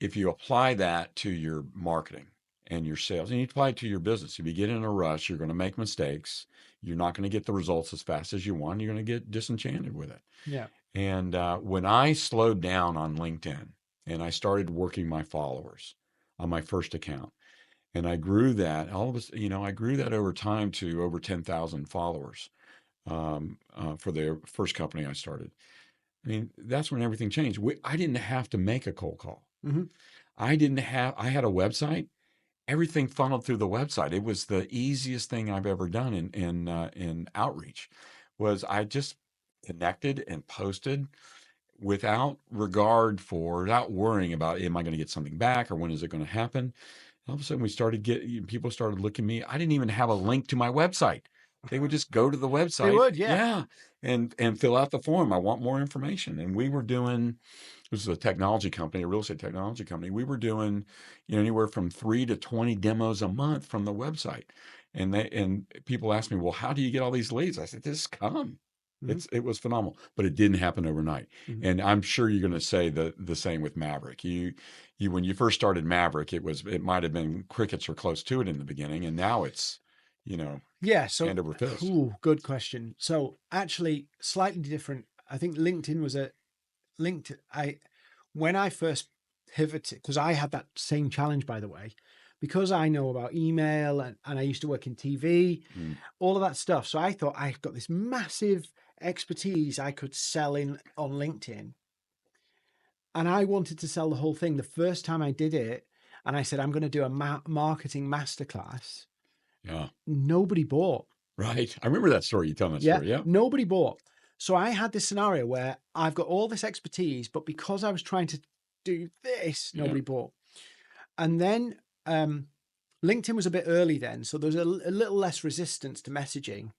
if you apply that to your marketing and your sales, and you apply it to your business, if you get in a rush, you're going to make mistakes. You're not going to get the results as fast as you want. You're going to get disenchanted with it. Yeah. And when I slowed down on LinkedIn and I started working my followers on my first account, and I grew that, I grew that over time to over 10,000 followers for the first company I started. I mean, that's when everything changed. I didn't have to make a cold call. I had a website. Everything funneled through the website. It was the easiest thing I've ever done in outreach. Was I just connected and posted without without worrying about, am I going to get something back or when is it going to happen? All of a sudden people started looking at me. I didn't even have a link to my website. They would just go to the website. They would, yeah. Yeah. And fill out the form. I want more information. And we were doing, this is a technology company, a real estate technology company. We were doing, anywhere from 3 to 20 demos a month from the website. And people ask me, well, how do you get all these leads? I said, just come. Mhm. It was phenomenal, but it didn't happen overnight. Mhm. And I'm sure you're going to say the same with Maverick. When you first started Maverick, it might have been crickets or close to it in the beginning, and now it's, you know, Yeah. So, hand over fist. good question. So actually slightly different. I think LinkedIn was when I first pivoted, because I had that same challenge, by the way, because I know about email and I used to work in TV, Mm, all of that stuff. So I thought I've got this massive expertise I could sell in on LinkedIn. And I wanted to sell the whole thing. The first time I did it, and I said, I'm going to do a marketing masterclass, yeah, nobody bought. right. I remember that story. You telling that Yeah, story. Yeah, nobody bought. So I had this scenario where I've got all this expertise, but because I was trying to do this, yeah, nobody bought. And then LinkedIn was a bit early then, so there was a little less resistance to messaging.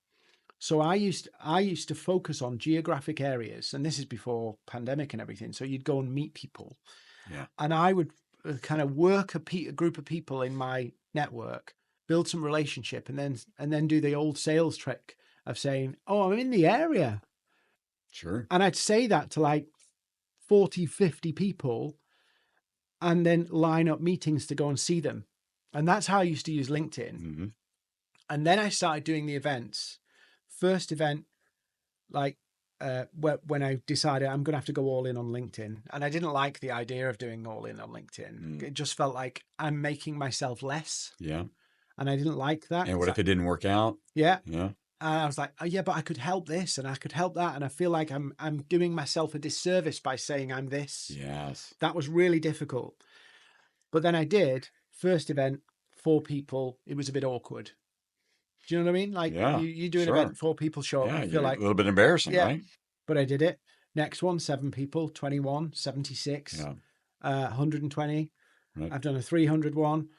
So I used to focus on geographic areas, and this is before pandemic and everything. So you'd go and meet people, yeah. and I would kind of work a group of people in my network, build some relationship, and then do the old sales trick of saying, "Oh, I'm in the area," Sure. and I'd say that to like 40, 50 people, and then line up meetings to go and see them. And that's how I used to use LinkedIn. Hmm. And then I started doing the events. First event, like when I decided I'm going to have to go all in on LinkedIn. And I didn't like the idea of doing all in on LinkedIn. Mm, It just felt like I'm making myself less. yeah. And I didn't like that And because what if it didn't work out? yeah. Yeah. And I was like, oh yeah, but I could help this and I could help that. And I feel like I'm doing myself a disservice by saying I'm this. Yes. That was really difficult. But then I did first event, 4 people. It was a bit awkward. Do you know what I mean? Like Yeah. you do an Sure. event, 4 people show up, Yeah. you feel You're a like, little bit embarrassing, yeah, right? but I did it. Next one, 7 people, 21, 76, Yeah. 120. Right. I've done a 300 one.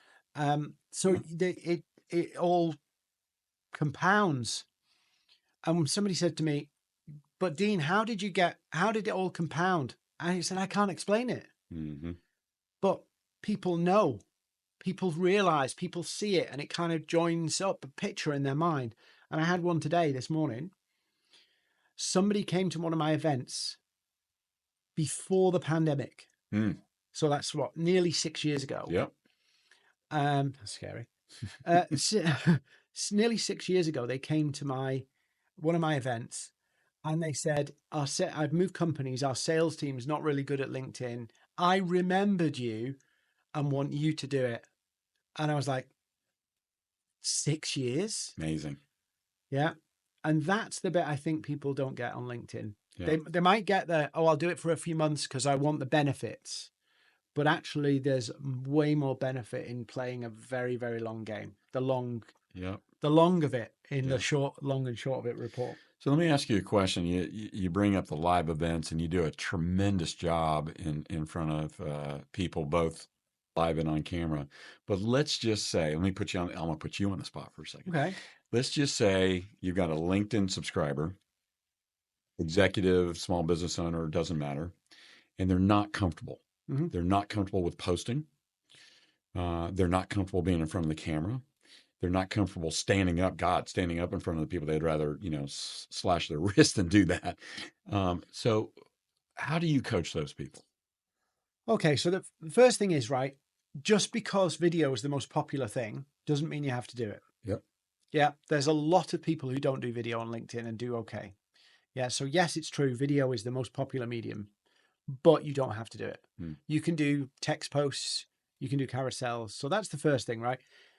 So Yeah. it all compounds. And somebody said to me, but Dean, how did it all compound? And I said, I can't explain it, Hmm. but people know, people realize, people see it, and it kind of joins up a picture in their mind. And I had one today, this morning. Somebody came to one of my events before the pandemic. Mm. So that's what, nearly 6 years ago. Yep. That's scary. Nearly 6 years ago, they came to one of my events, and they said, I've moved companies. Our sales team's not really good at LinkedIn. I remembered you and want you to do it. And I was like, 6 years? Amazing. Yeah. And that's the bit I think people don't get on LinkedIn. Yeah. They might get I'll do it for a few months because I want the benefits. But actually, there's way more benefit in playing a very, very long game. The long Yep. of it in Yeah. the long and short of it report. So let me ask you a question. You bring up the live events, and you do a tremendous job in front of people, both live and on camera. But let's just say, let me put you on. I'm gonna put you on the spot for a second. Okay. Let's just say you've got a LinkedIn subscriber, executive, small business owner, doesn't matter, and they're not comfortable. Mm-hmm. They're not comfortable with posting. They're not comfortable being in front of the camera. They're not comfortable standing up. God, standing up in front of the people, they'd rather slash their wrist than do that. So, how do you coach those people? Okay. So the first thing is, right, just because video is the most popular thing doesn't mean you have to do it. Yep. Yeah. There's a lot of people who don't do video on LinkedIn and do okay. Yeah. So yes, it's true. Video is the most popular medium, but you don't have to do it. Hmm. You can do text posts, you can do carousels. So that's the first thing, right?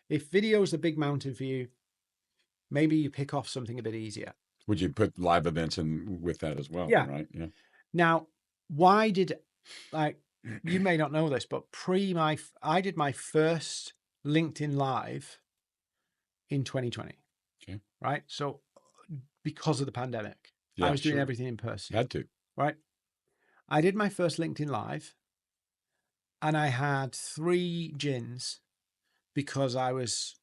If video is a big mountain for you, maybe you pick off something a bit easier. Would you put live events in with that as well? Yeah. Right. Yeah. Now, why did, like, you may not know this, but I did my first LinkedIn Live in 2020. Okay. Right. So because of the pandemic, Yeah. I was doing Sure. everything in person. Had to. Right. I did my first LinkedIn Live and I had 3 gins because I was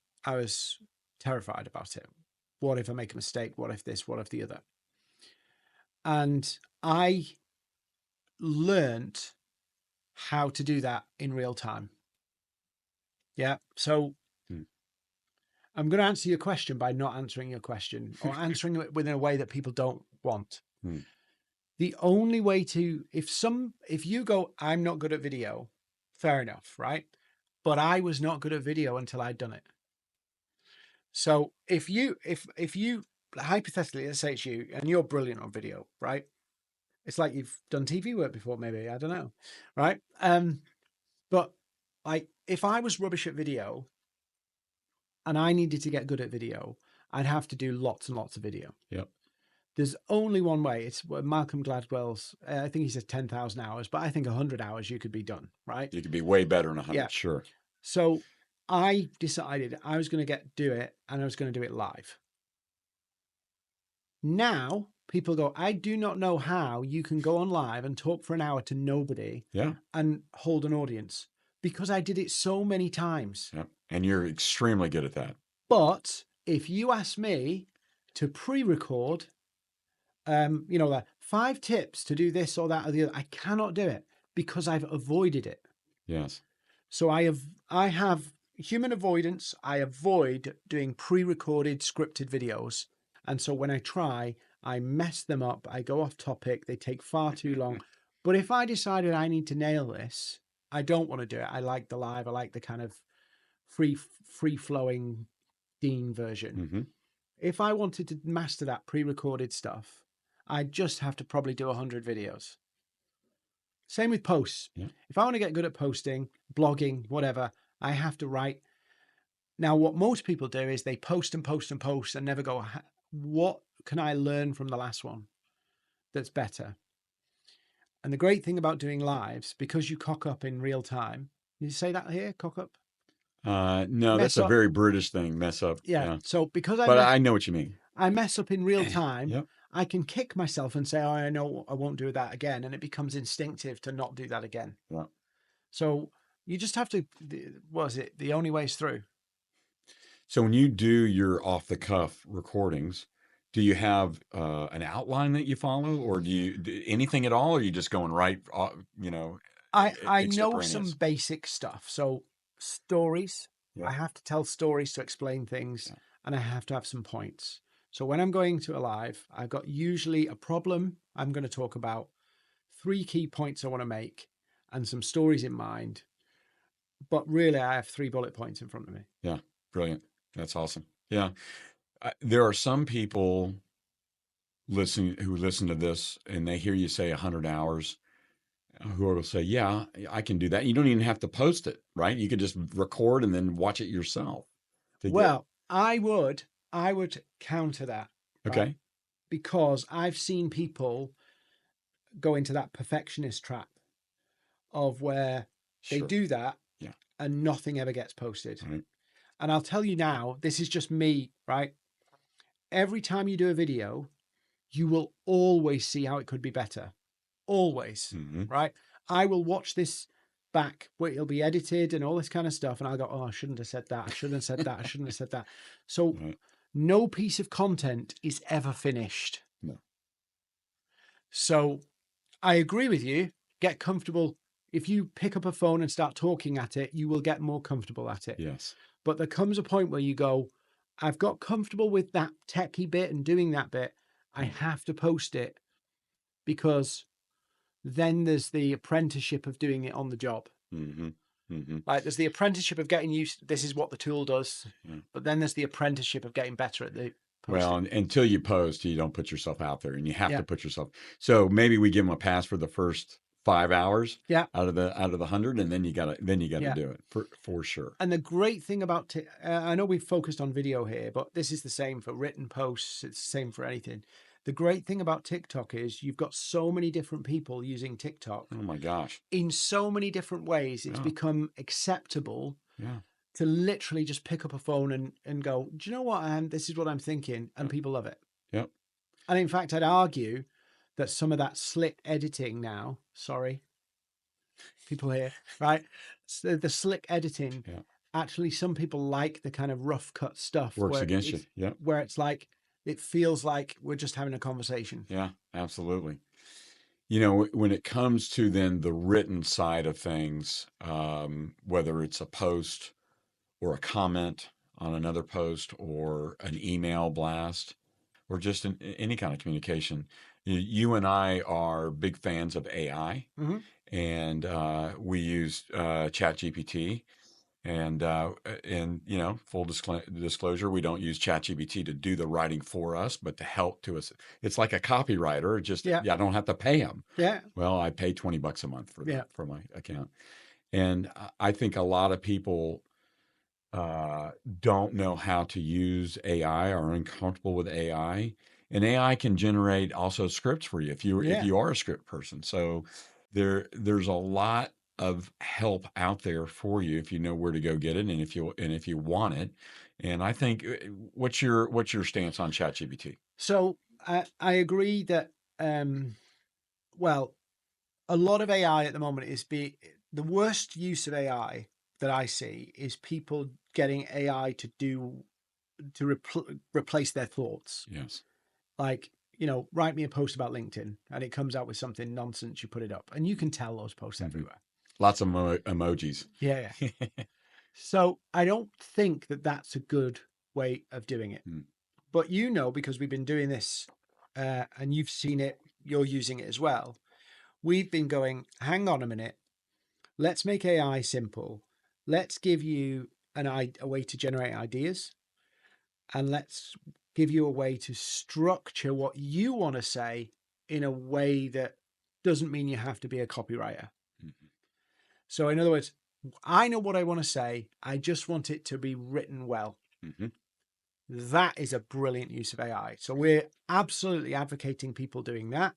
terrified about it. What if I make a mistake? What if this? What if the other? And I learned how to do that in real time. Yeah. So Hmm. I'm going to answer your question by not answering your question or answering it within a way that people don't want. Hmm. The only way to, if you go, I'm not good at video, fair enough, right? But I was not good at video until I'd done it. So if you hypothetically, let's say it's you and you're brilliant on video, right? It's like you've done TV work before, maybe, I don't know, right? But like if I was rubbish at video and I needed to get good at video, I'd have to do lots and lots of video. Yep. There's only one way. It's Malcolm Gladwell's, I think he says 10,000 hours, but I think 100 hours you could be done, right? You could be way better than 100, Yeah. sure. So I decided I was going to do it and I was going to do it live. Now people go, I do not know how you can go on live and talk for an hour to nobody Yeah. and hold an audience, because I did it so many times. Yeah. And you're extremely good at that. But if you ask me to pre-record, like 5 tips to do this or that or the other, I cannot do it because I've avoided it. Yes. So I have human avoidance. I avoid doing pre-recorded scripted videos. And so when I try, I mess them up. I go off topic. They take far too long. But if I decided I need to nail this, I don't want to do it. I like the live. I like the kind of free-flowing Dean version. Mm-hmm. If I wanted to master that pre-recorded stuff, I just have to probably do 100 videos. Same with posts. Yeah. If I want to get good at posting, blogging, whatever, I have to write. Now, what most people do is they post and post and post and never go, what can I learn from the last one that's better? And the great thing about doing lives, because you cock up in real time, you say that here, cock up? No, Mess that's a up. very British thing, mess up. Yeah. So because but I know what you mean. I mess up in real time, Yep. I can kick myself and say, oh, I know I won't do that again. And it becomes instinctive to not do that again. Yeah. So you just have to, what is it? The only way is through. So when you do your off the cuff recordings, do you have an outline that you follow, or do you do anything at all? Or are you just going right, I know some basic stuff. So stories, Yeah. I have to tell stories to explain things, Yeah. and I have to have some points. So when I'm going to a live, I've got usually a problem I'm going to talk about, 3 key points I want to make, and some stories in mind. But really, I have 3 bullet points in front of me. Yeah, brilliant. That's awesome. Yeah. There are some people who listen to this and they hear you say 100 hours, who will say, yeah, I can do that. You don't even have to post it, right? You could just record and then watch it yourself. Well, I would counter that. Okay. Right? Because I've seen people go into that perfectionist trap of where they do that and nothing ever gets posted. Right. And I'll tell you now, this is just me, right? Every time you do a video, you will always see how it could be better. Always, right? I will watch this back where it'll be edited and all this kind of stuff. And I'll go, oh, I shouldn't have said that. I shouldn't have said that. I shouldn't have said that. So no piece of content is ever finished. No. So I agree with you. Get comfortable. If you pick up a phone and start talking at it, you will get more comfortable at it. Yes. But there comes a point where you go, I've got comfortable with that techie bit and doing that bit. I have to post it, because then there's the apprenticeship of doing it on the job. Like there's the apprenticeship of getting used. This is what the tool does. But then there's the apprenticeship of getting better at the posting. Well, until you post, you don't put yourself out there, and you have to put yourself. So maybe we give them a pass for the first 5 hours out of the 100, and then you gotta do it for sure. And the great thing about I know we've focused on video here, but this is the same for written posts. It's the same for anything. The great thing about TikTok is you've got so many different people using TikTok. Oh my gosh! In so many different ways, it's become acceptable to literally just pick up a phone and go, do you know what? This is what I'm thinking, and people love it. Yep. And in fact, I'd argue that some of that slick editing now, sorry, people here, right? So the slick editing, actually, some people like the kind of rough cut stuff. Works against you. Yeah. Where it's like, it feels like we're just having a conversation. Yeah, absolutely. You know, when it comes to then the written side of things, whether it's a post or a comment on another post or an email blast, or just in any kind of communication. You and I are big fans of AI, Hmm. and we use ChatGPT. And full disclosure, we don't use ChatGPT to do the writing for us, but to help to us. It's like a copywriter. Just Yeah. I don't have to pay him. Yeah. Well, I pay $20 a month Yeah. for my account, and I think a lot of people don't know how to use AI, or are uncomfortable with AI. And AI can generate also scripts for you if Yeah. you are a script person. So there's a lot of help out there for you if you know where to go get it, and if you want it. And I think what's your stance on ChatGPT? So I agree that, well, a lot of AI at the moment the worst use of AI that I see is people getting AI to replace their thoughts. Yes. Like, write me a post about LinkedIn and it comes out with something nonsense, you put it up and you can tell those posts Hmm. everywhere. Lots of emojis. Yeah, yeah. So I don't think that that's a good way of doing it. Mm. But because we've been doing this, and you've seen it, you're using it as well. We've been going, hang on a minute, let's make AI simple. Let's give you a way to generate ideas, and let's give you a way to structure what you want to say in a way that doesn't mean you have to be a copywriter. Mhm. So, in other words, I know what I want to say. I just want it to be written well. Mhm. That is a brilliant use of AI. So, we're absolutely advocating people doing that.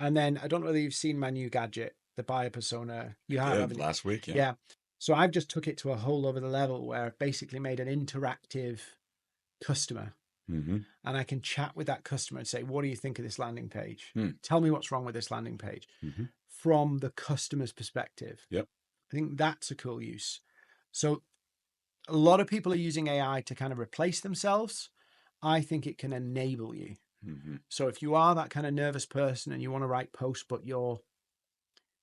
And then I don't know whether you've seen my new gadget, the buyer persona. You have, Did haven't you? last week, yeah. Yeah. So I've just took it to a whole other level where I've basically made an interactive customer, Hmm. and I can chat with that customer and say, what do you think of this landing page? Mm. Tell me what's wrong with this landing page Hmm. from the customer's perspective. Yep. I think that's a cool use. So a lot of people are using AI to kind of replace themselves. I think it can enable you. Hmm. So if you are that kind of nervous person and you want to write posts, but you're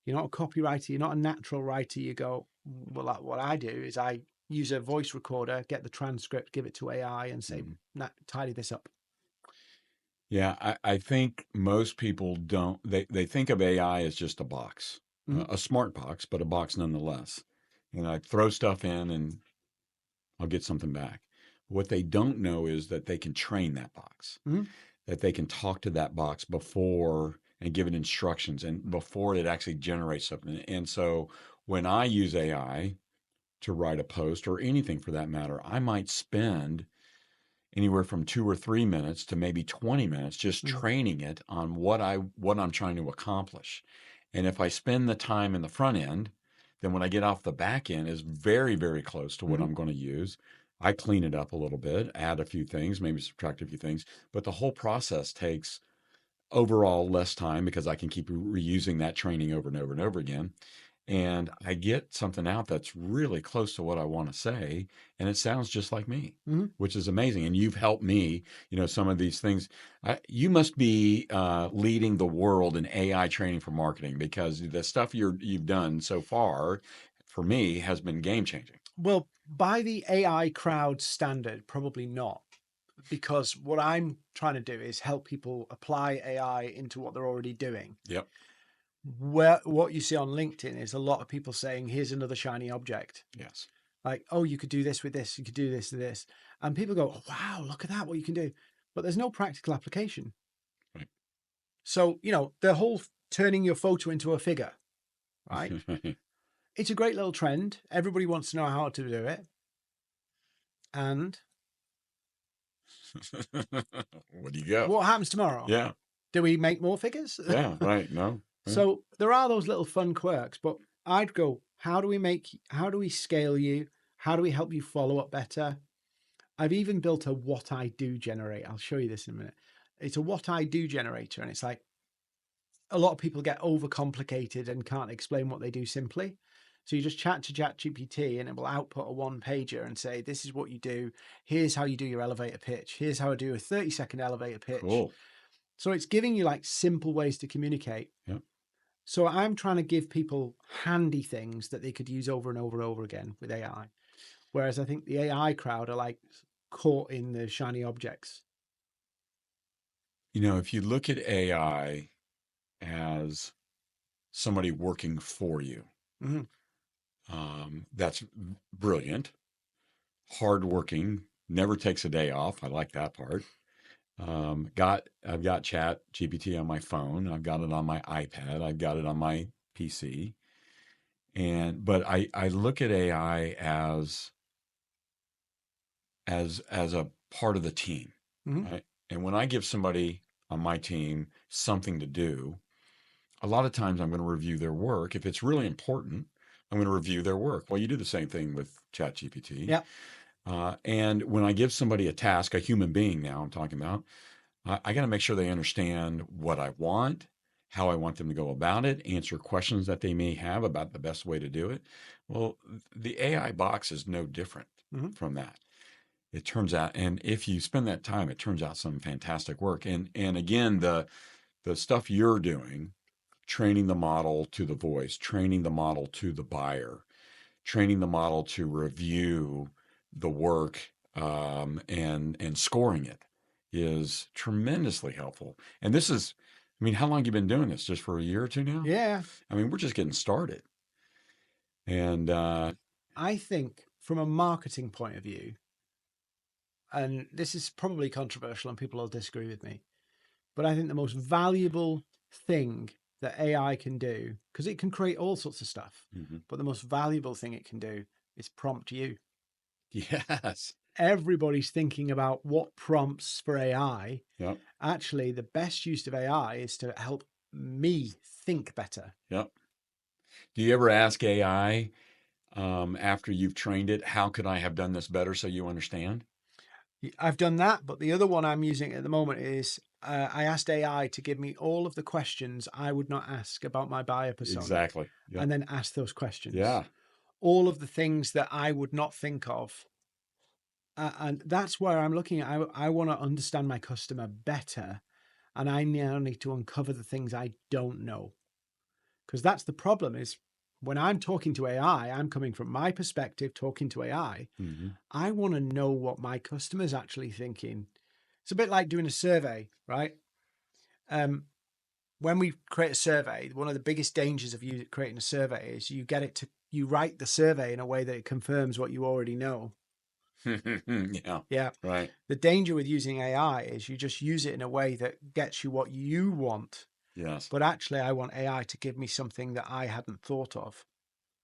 not a copywriter, you're not a natural writer, you go, well, what I do is I use a voice recorder, get the transcript, give it to AI and say, Hmm. tidy this up. Yeah, I think most people don't. They think of AI as just a box, Mm-hmm. a smart box, but a box nonetheless. And I throw stuff in, and I'll get something back. What they don't know is that they can train that box, Mm-hmm. that they can talk to that box before and give it instructions, and before it actually generates something. And so when I use AI to write a post, or anything for that matter, I might spend anywhere from 2 or 3 minutes to maybe 20 minutes just Mm-hmm. training it on what I'm trying to accomplish. And if I spend the time in the front end, then when I get off the back end is very, very close to what Mm-hmm. I'm going to use. I clean it up a little bit, add a few things, maybe subtract a few things, but the whole process takes overall less time because I can keep reusing that training over and over and over again. And I get something out that's really close to what I want to say, and it sounds just like me, Mm-hmm. which is amazing. And you've helped me, some of these things. You must be leading the world in AI training for marketing, because the stuff you've done so far for me has been game changing. Well, by the AI crowd standard, probably not, because what I'm trying to do is help people apply AI into what they're already doing. Yep. Where what you see on LinkedIn is a lot of people saying, here's another shiny object. Yes. Like, oh, you could do this with this, you could do this and this. And people go, oh, wow, look at that, what you can do. But there's no practical application. Right. So, the whole turning your photo into a figure, right? It's a great little trend. Everybody wants to know how to do it. And What do you go? what happens tomorrow? Yeah. Do we make more figures? Yeah. Right. No. Yeah. So there are those little fun quirks, but I'd go, how do we scale you? How do we help you follow up better? I've even built a what I do generate. I'll show you this in a minute. It's a what I do generator. And it's like a lot of people get overcomplicated and can't explain what they do simply. So you just chat to ChatGPT and it will output a one pager and say, this is what you do. Here's how you do your elevator pitch. Here's how I do a 30-second elevator pitch. Cool. So it's giving you like simple ways to communicate. Yeah. So I'm trying to give people handy things that they could use over and over and over again with AI. Whereas I think the AI crowd are like caught in the shiny objects. if you look at AI as somebody working for you, Mhm. that's brilliant, hardworking, never takes a day off. I like that part. I've got Chat GPT on my phone. I've got it on my iPad. I've got it on my PC. But I look at AI as a part of the team, Mhm. right? And when I give somebody on my team something to do, a lot of times I'm going to review their work. If it's really important, I'm going to review their work. Well, you do the same thing with ChatGPT. Yeah. And when I give somebody a task, a human being now I'm talking about, I got to make sure they understand what I want, how I want them to go about it, answer questions that they may have about the best way to do it. Well, the AI box is no different Mhm. from that. It turns out, and if you spend that time, it turns out some fantastic work. And again, the stuff you're doing, training the model to the voice, training the model to the buyer, training the model to review the work, and scoring it is tremendously helpful. And this is, I mean, how long have you been doing this? Just for a year or two now? Yeah. I mean, we're just getting started. And I think from a marketing point of view, and this is probably controversial and people will disagree with me, but I think the most valuable thing that AI can do, because it can create all sorts of stuff, mhm. but the most valuable thing it can do is prompt you. Yes, Everybody's thinking about what prompts for AI. yep, Actually, the best use of AI is to help me think better. yep. Do you ever ask AI, after you've trained it, how could I have done this better so you understand? I've done that, but the other one I'm using at the moment is I asked AI to give me all of the questions I would not ask about my buyer persona Exactly. Yep. and then ask those questions. Yeah. All of the things that I would not think of. And that's where I'm looking at. I want to understand my customer better. And I now need to uncover the things I don't know. Because that's the problem is when I'm talking to AI, I'm coming from my perspective, talking to AI. hmm I want to know what my customer's actually thinking. It's a bit like doing a survey, right? Um, when we create a survey, one of the biggest dangers of you creating a survey is you write the survey in a way that it confirms what you already know. Yeah. Yeah. Right. The danger with using AI is you just use it in a way that gets you what you want. Yes. But actually, I want AI to give me something that I hadn't thought of,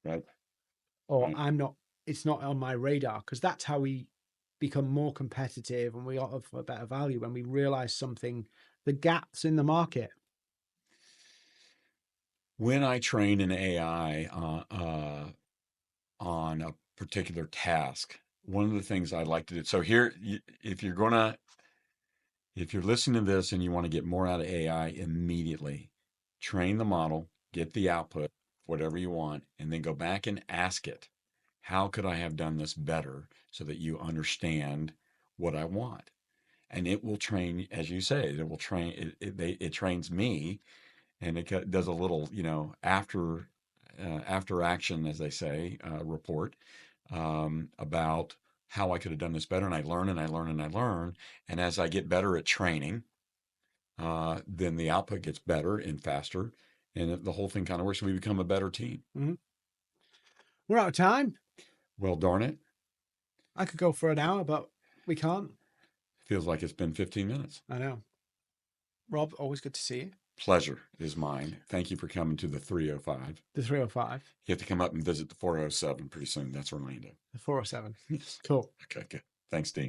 Right. or Right. it's not on my radar, because that's how we become more competitive and we offer better value when we realize the gaps in the market. When I train an AI on a particular task, one of the things I like to do. So here, if you're listening to this and you want to get more out of AI immediately, train the model, get the output, whatever you want, and then go back and ask it, how could I have done this better so that you understand what I want? And it will train, as you say, it will train, it trains me, and it does a little, after action, as they say, report, about how I could have done this better. And I learn and I learn and I learn. And as I get better at training, then the output gets better and faster. And the whole thing kind of works. We become a better team. Mm-hmm. We're out of time. Well, darn it. I could go for an hour, but we can't. Feels like it's been 15 minutes. I know. Rob, always good to see you. Pleasure is mine. Thank you for coming to the 305. The 305, You have to come up and visit the 407 pretty soon. That's Orlando. the 407. Yes. Cool. Okay, good. Thanks, Dean.